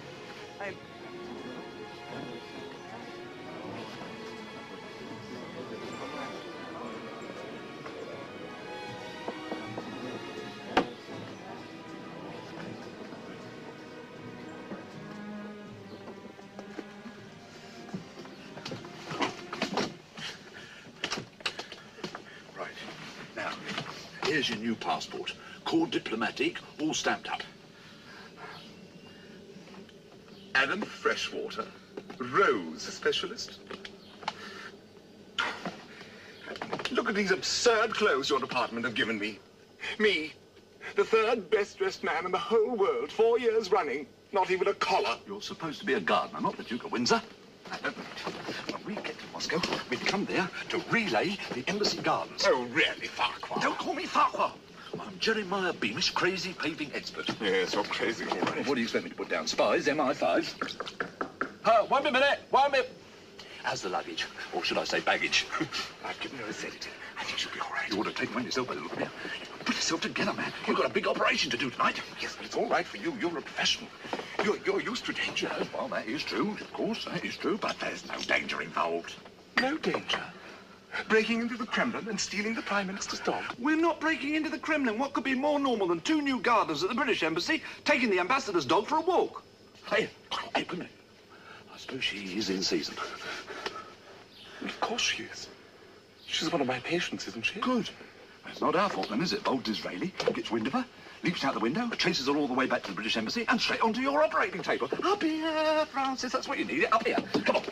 Here's your new passport. Called diplomatic, all stamped up. Adam Freshwater, Rose specialist. Look at these absurd clothes your department have given me. Me, the 3rd best-dressed man in the whole world, 4 years running, not even a collar. You're supposed to be a gardener, not the Duke of Windsor. When we get to Moscow, we've come there to relay the embassy gardens. Oh, really, Farquhar? Don't call me Farquhar. I'm Jeremiah Beamish, crazy paving expert. Yes, you're crazy, all right. Well, what do you expect me to put down? Spies, MI5? 1 minute, 1 minute. How's the luggage? Or should I say baggage? I've given her a sedative. I think she'll be all right. You ought to take one yourself by the look of it. Put yourself together, man. You've got a big operation to do tonight. Yes, but it's all right for you. You're a professional. You're used to danger. Yes, well, that is true. Of course, that is true. But there's no danger involved. No danger? Breaking into the Kremlin and stealing the Prime Minister's dog? We're not breaking into the Kremlin. What could be more normal than 2 new gardeners at the British Embassy taking the ambassador's dog for a walk? Hey, wait a minute. I suppose she is in season. Of course she is. She's one of my patients, isn't she? Good. It's not our fault then, is it? Bold Disraeli gets wind of her, leaps out the window, chases her all the way back to the British Embassy and straight onto your operating table. Up here, Francis. That's what you need. Up here. Come on.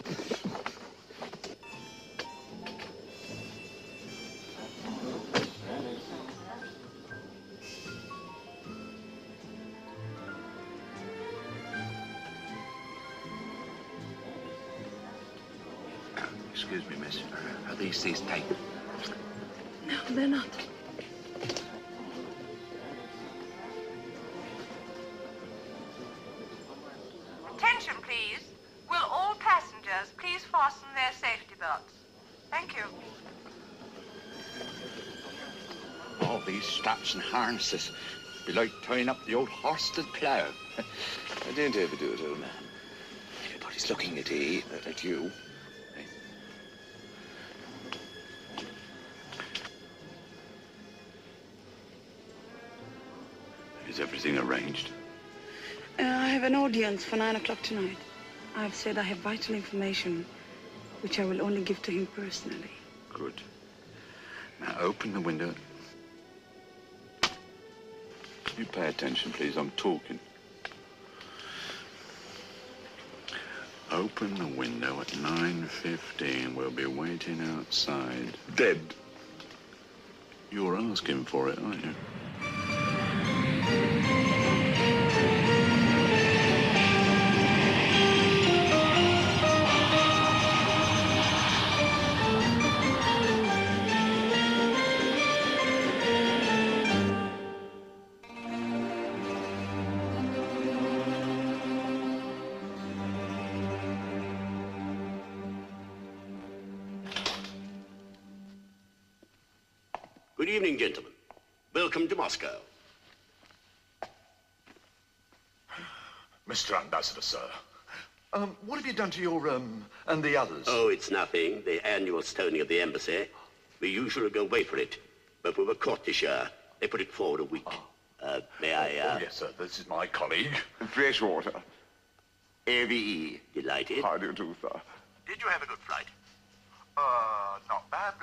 Excuse me, miss. Are these seats taken? No, they're not. Attention, please. Will all passengers please fasten their safety belts? Thank you. All these straps and harnesses. Be like tying up the old horse to the plough. I don't overdo it, old man. Everybody's looking at you. Is everything arranged? I have an audience for 9 o'clock tonight. I've said I have vital information, which I will only give to him personally. Good. Now open the window. You pay attention, please. I'm talking. Open the window at 9:15. We'll be waiting outside. Dead. You're asking for it, aren't you? Good evening, gentlemen. Welcome to Moscow. Mr. Ambassador, sir. What have you done to your, and the others? Oh, it's nothing. The annual stoning of the embassy. We usually go away for it. But we were caught this year. They put it forward a week. May I, Oh, yes, sir. This is my colleague. Freshwater. AVE. Delighted. How do you do, sir? Did you have a good flight? Not bad.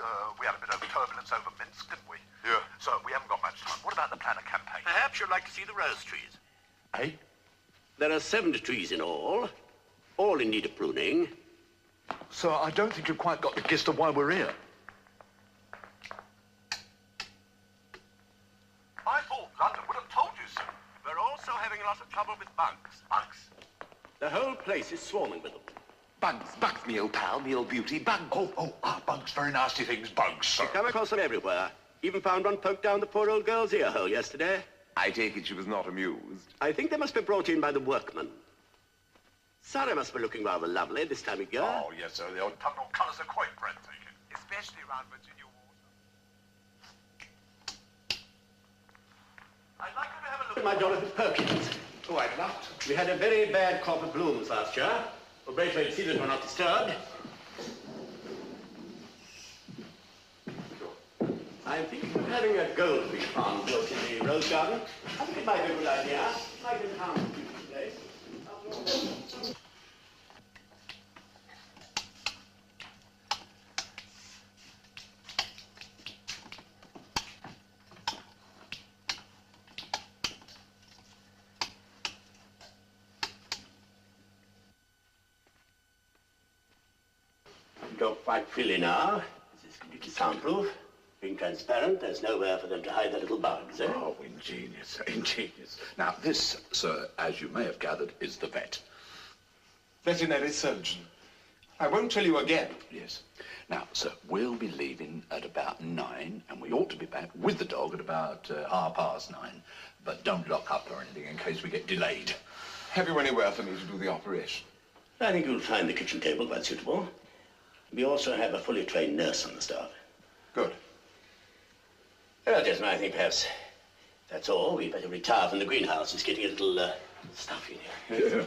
We had a bit of turbulence over Minsk, didn't we? Yeah. So we haven't got much time. What about the planner campaign? Perhaps you'd like to see the rose trees. Eh? There are 70 trees in all in need of pruning. Sir, I don't think you've quite got the gist of why we're here. I thought London would have told you so. We're also having a lot of trouble with bugs. Bugs? The whole place is swarming with them. Bugs, me old pal, me old beauty, bugs. Bugs, very nasty things. Bugs, sir. We come across them everywhere. Even found one poked down the poor old girl's ear hole yesterday. I take it she was not amused. I think they must be brought in by the workmen. Sarah must be looking rather lovely this time of year. Oh, yes, sir. The autumnal colours are quite breathtaking. Especially around Virginia Water. I'd like you to have a look at my Dorothy Perkins. Oh, I'd love to. We had a very bad crop of blooms last year. The Braithwaite cedars were not disturbed. I'm thinking of having a goldfish pond built in the rose garden. I think it might be a good idea. It might enhance the beautiful place. Don't quite freely now. This is completely soundproof. Being transparent, there's nowhere for them to hide their little bugs, eh? Oh, ingenious, ingenious. Now, this, sir, as you may have gathered, is the vet. Veterinary surgeon. I won't tell you again. Yes. Now, sir, we'll be leaving at about 9, and we ought to be back with the dog at about 9:30. But don't lock up or anything in case we get delayed. Have you anywhere for me to do the operation? I think you'll find the kitchen table quite suitable. We also have a fully trained nurse on the staff. Good. Well, gentlemen, I think perhaps that's all. We'd better retire from the greenhouse. It's getting a little stuffy in here. Yeah.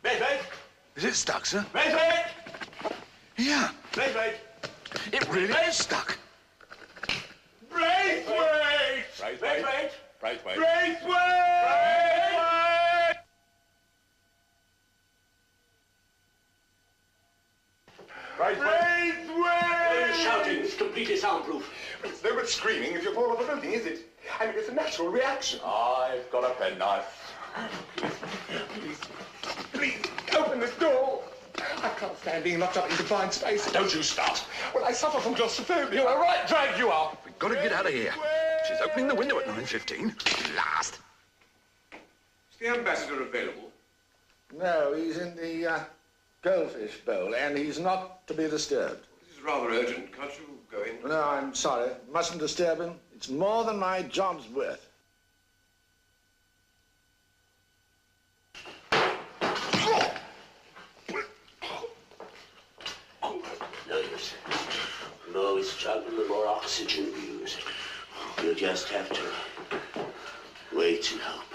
Braithwaite! Is it stuck, sir? Braithwaite! Yeah. Braithwaite! It really is stuck. Braithwaite! Braithwaite! Braithwaite! Braithwaite! Braithwaite! No shouting. It's completely soundproof. It's no good screaming if you fall off a building, is it? I mean, it's a natural reaction. I've got a penknife. Please, open this door. I can't stand being locked up in confined space. Don't you start. Well, I suffer from claustrophobia. All right, drag you up. We've got to get out of here. She's opening the window at 9:15. Last. Is the ambassador available? No, he's in the goldfish bowl, and he's not to be disturbed. This is rather urgent. Can't you go in? No, I'm sorry. Mustn't disturb him. It's more than my job's worth. No use. The more we struggle, the more oxygen we use. You'll just have to wait and hope.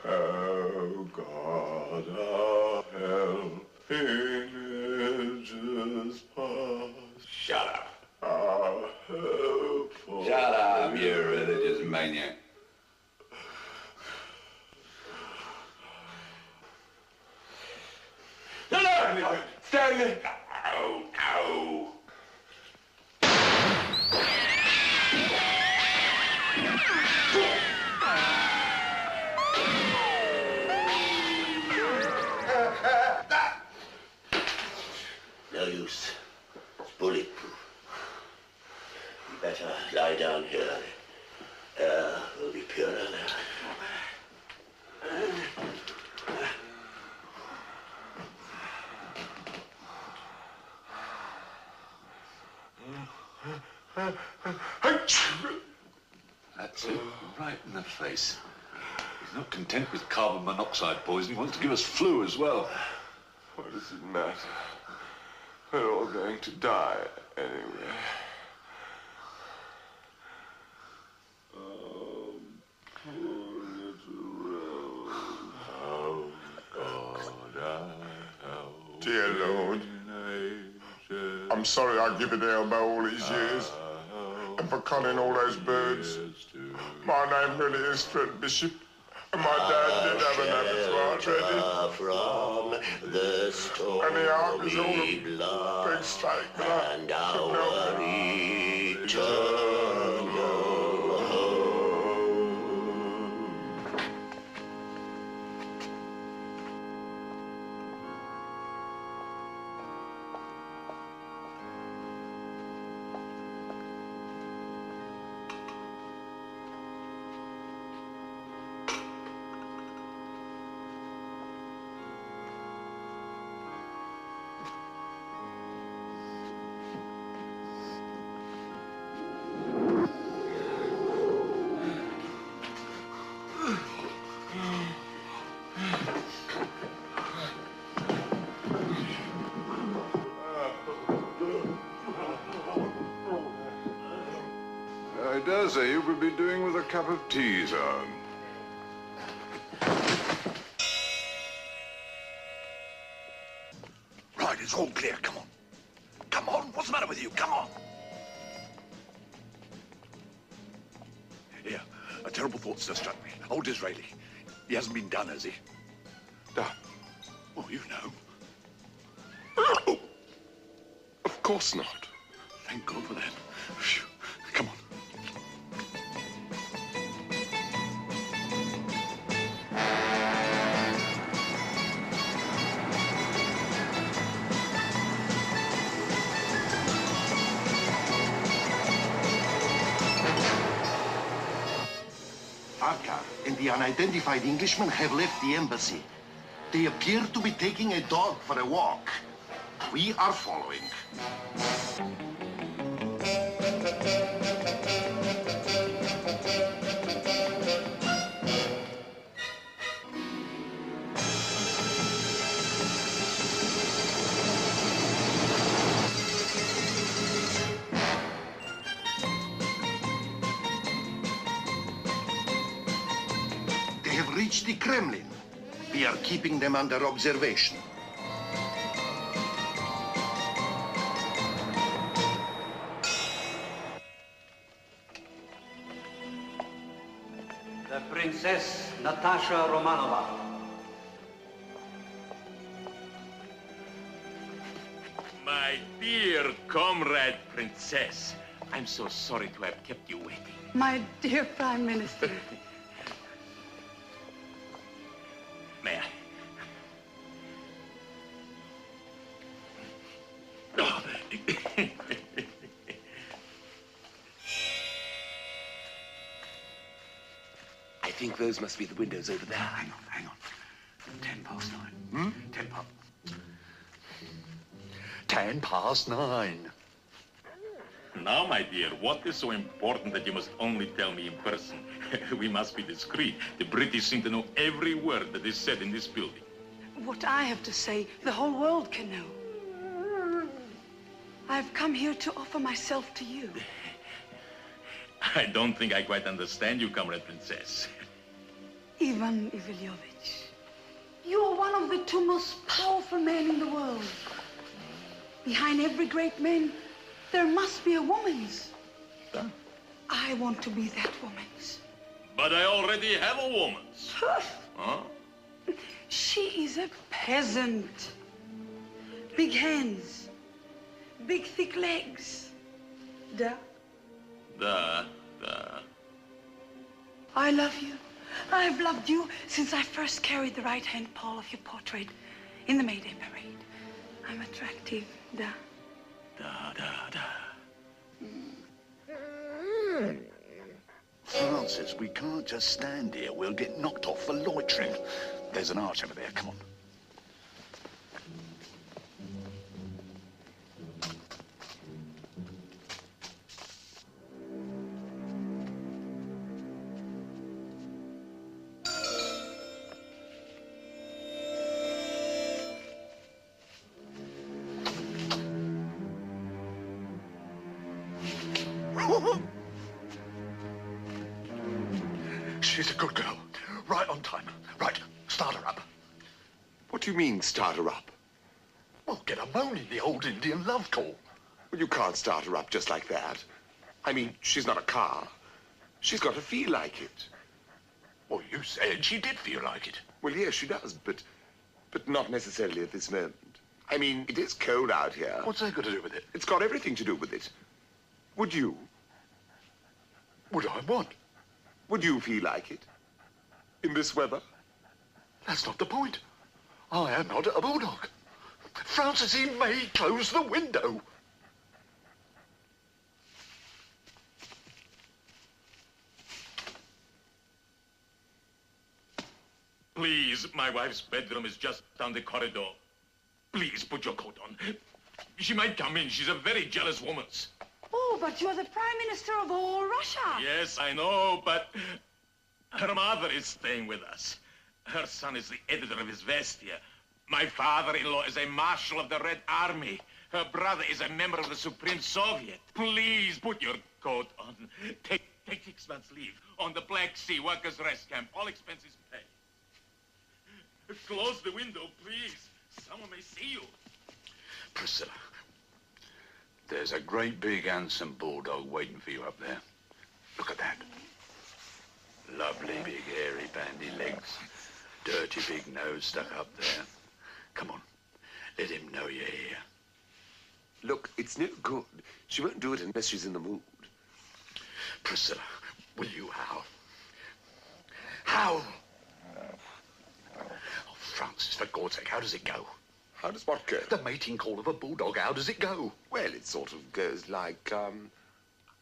Oh, God, oh, help in ages past. Shut up. Our hope for... Shut up, you religious maniac. No! Stanley! Ow, ow. No use. It's bulletproof. You better lie down here. Air will be purer there. That's it. Right in the face. He's not content with carbon monoxide poison. He wants to give us flu as well. What does it matter? We're all going to die anyway. Oh, poor little Rose. Oh, God, Dear Lord, I'm sorry I give you the elbow all these years, and for culling all those birds. My name really is Fred Bishop, and my dad did have an abattoir ready. From the stormy And the ark was all of big fake blood. and our eternal home. I dare say you could be doing with a cup of tea, sir. Right, it's all clear. Come on. Come on. What's the matter with you? Come on. Here, a terrible thought just struck me. Old Disraeli. He hasn't been done, has he? Done? Oh, you know. Oh, of course not. Thank God for that. Phew. Come on. Farquhar and the unidentified Englishman have left the embassy. They appear to be taking a dog for a walk. We are following. They have reached the Kremlin. We are keeping them under observation. The Princess Natasha Romanova. My dear comrade Princess, I'm so sorry to have kept you waiting. My dear Prime Minister. May I? I think those must be the windows over there. Hang on. 9:10. 10 past. 9. Now, my dear, what is so important that you must only tell me in person? We must be discreet. The British seem to know every word that is said in this building. What I have to say, the whole world can know. I've come here to offer myself to you. I don't think I quite understand you, comrade Princess. Ivan Ivalyovich, you are one of the two most powerful men in the world. Behind every great man, there must be a woman's. Huh? I want to be that woman's. But I already have a woman's. Huh? She is a peasant. Big hands, big thick legs. Da. I love you. I've loved you since I first carried the right-hand pole of your portrait in the May Day parade. I'm attractive. Da. Francis, we can't just stand here. We'll get knocked off for loitering. There's an arch over there. Come on. She's a good girl. Right on time. Right, start her up. What do you mean, start her up? Well, get her moaning, the old Indian love call. Well, you can't start her up just like that. I mean, she's not a car. She's got to feel like it. Well, you said she did feel like it. Well, yes, she does, but not necessarily at this moment. I mean, it is cold out here. What's that got to do with it? It's got everything to do with it. Would you? Would I what? Would you feel like it? In this weather? That's not the point. I am not a bulldog. Francis, he may close the window. Please, my wife's bedroom is just down the corridor. Please put your coat on. She might come in. She's a very jealous woman. Oh, but you're the Prime Minister of all Russia. Yes, I know, but her mother is staying with us. Her son is the editor of Izvestia. My father-in-law is a marshal of the Red Army. Her brother is a member of the Supreme Soviet. Please put your coat on. Take 6 months leave on the Black Sea Workers' Rest Camp. All expenses paid. Close the window, please. Someone may see you. Priscilla, there's a great big handsome bulldog waiting for you up there. Look at that. Lovely big hairy bandy legs. Dirty big nose stuck up there. Come on, let him know you're here. Look, it's no good. She won't do it unless she's in the mood. Priscilla, will you howl? Howl! Oh, Francis, for God's sake, how does it go? How does what go? The mating call of a bulldog, how does it go? Well, it sort of goes like, ow!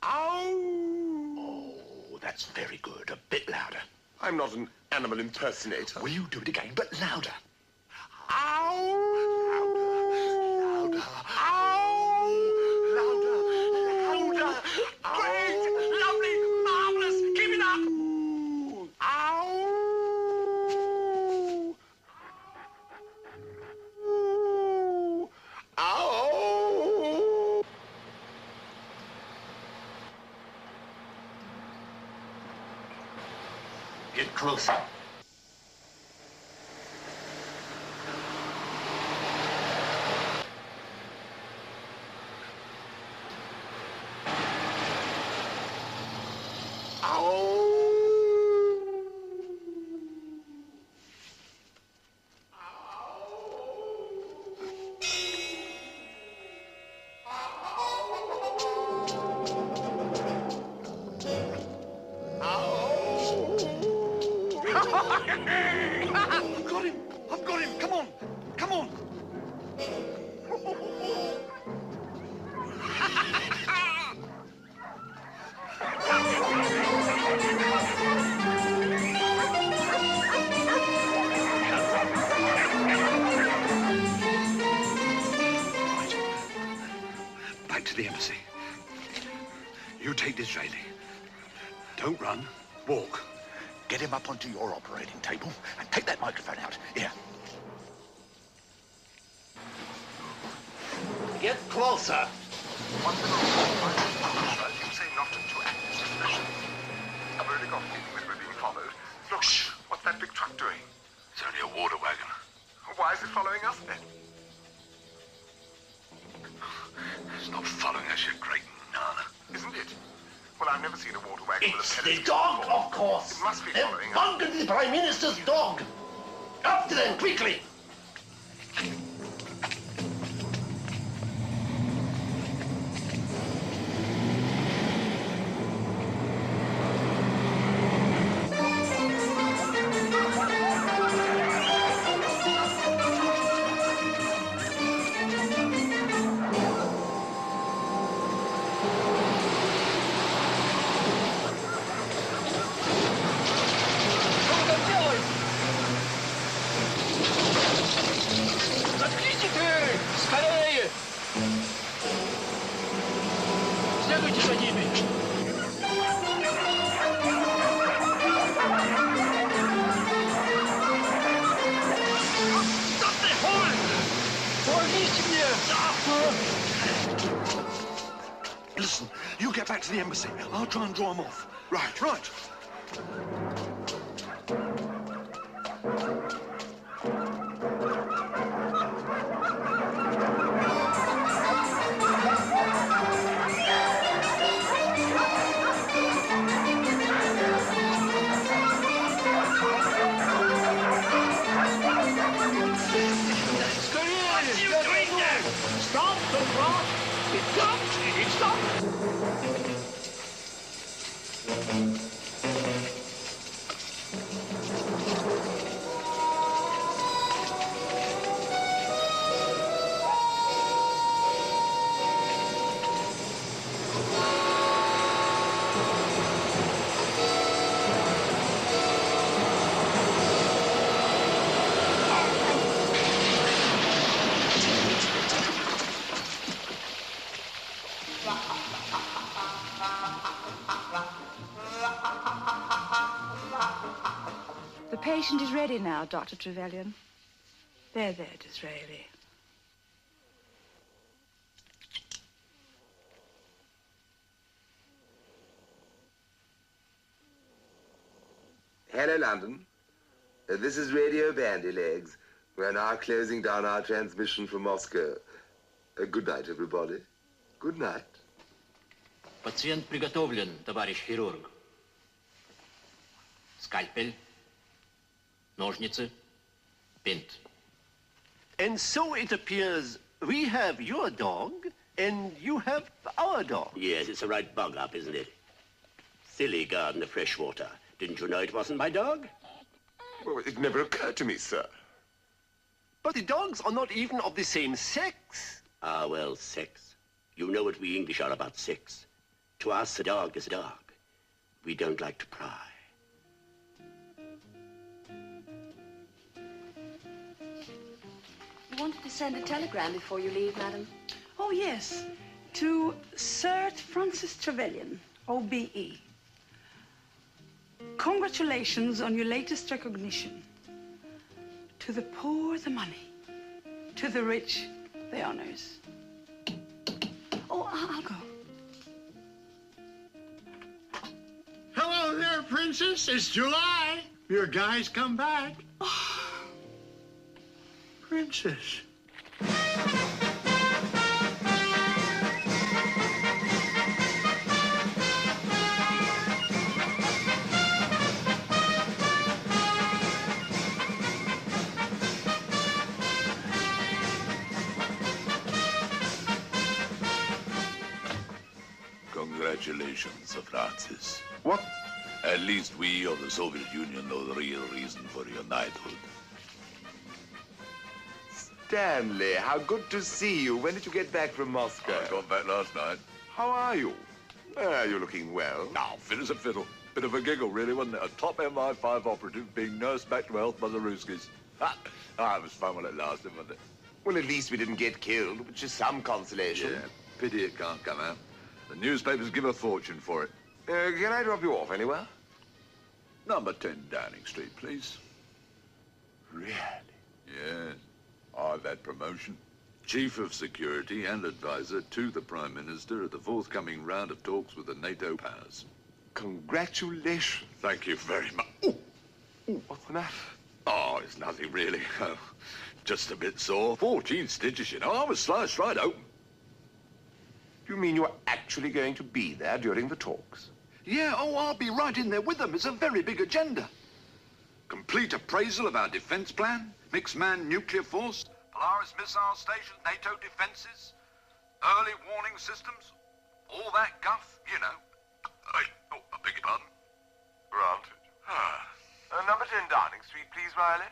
Oh, that's very good. A bit louder. I'm not an animal impersonator. Will you do it again, but louder? Ow! Louder. Ow! Louder. Louder. Great! Lovely! Marvelous! Keep it up! Ow! Ow! Get closer. I've got him. Come on. Come on. Back to the embassy. You take Disraeli. Don't run. Walk. Get him up onto your operating table and take that microphone out. Here. Get closer. Once in a while, you say not to act suspiciously. I've already got a feeling that we're being followed. Look, what's that big truck doing? It's only a water wagon. Why is it following us then? It's not following us, you great nana. Isn't it? Well, I've never seen a water wagon with a It's telescope the dog, before. of course. It must be They've following us. bunkered the Prime Minister's dog. Up to them, quickly. Listen, you get back to the embassy. I'll try and draw him off. Right, right. Stop the clock! It stopped! It stopped! The patient is ready now, Dr. Trevelyan. There, Disraeli. Hello, London. This is Radio Bandy Legs. We're now closing down our transmission from Moscow. Good night, everybody. Good night. Пациент приготовлен, товарищ хирург. Скальпель, ножницы, бинт. And so it appears we have your dog and you have our dog. Yes, it's a right bug up, isn't it? Silly garden of fresh water. Didn't you know it wasn't my dog? Well, it never occurred to me, sir. But the dogs are not even of the same sex. Ah, well, sex. You know what we English are about sex. To us, a dog is a dog. We don't like to pry. You wanted to send a telegram before you leave, madam? Oh, yes. To Sir Francis Trevelyan, OBE. Congratulations on your latest recognition. To the poor, the money. To the rich, the honors. Oh, I'll go. Hello there, Princess. It's July. Your guy's come back. Princess. Congratulations, Sir Francis. What? At least we of the Soviet Union know the real reason for your knighthood. Stanley, how good to see you. When did you get back from Moscow? I got back last night. How are you? You're looking well. Now, fit as a fiddle. Bit of a giggle, really, wasn't it? A top MI5 operative being nursed back to health by the Ruskies. It was fun while it lasted, wasn't it? Well, at least we didn't get killed, which is some consolation. Yeah, pity it can't come out. The newspapers give a fortune for it. Can I drop you off anywhere? Number 10 Downing Street, please. Really? Yes. I've had promotion. Chief of Security and advisor to the Prime Minister at the forthcoming round of talks with the NATO powers. Congratulations. Thank you very much. Ooh, what's the matter? Oh, it's nothing really. Just a bit sore. 14 stitches, you know. I was sliced right open. Do you mean you're actually going to be there during the talks? Yeah, I'll be right in there with them. It's a very big agenda. Complete appraisal of our defense plan, mixed-man nuclear force, Polaris missile stations, NATO defenses, early warning systems, all that guff, you know. I beg your pardon? Granted. Number 10 Downing Street, please, Riley.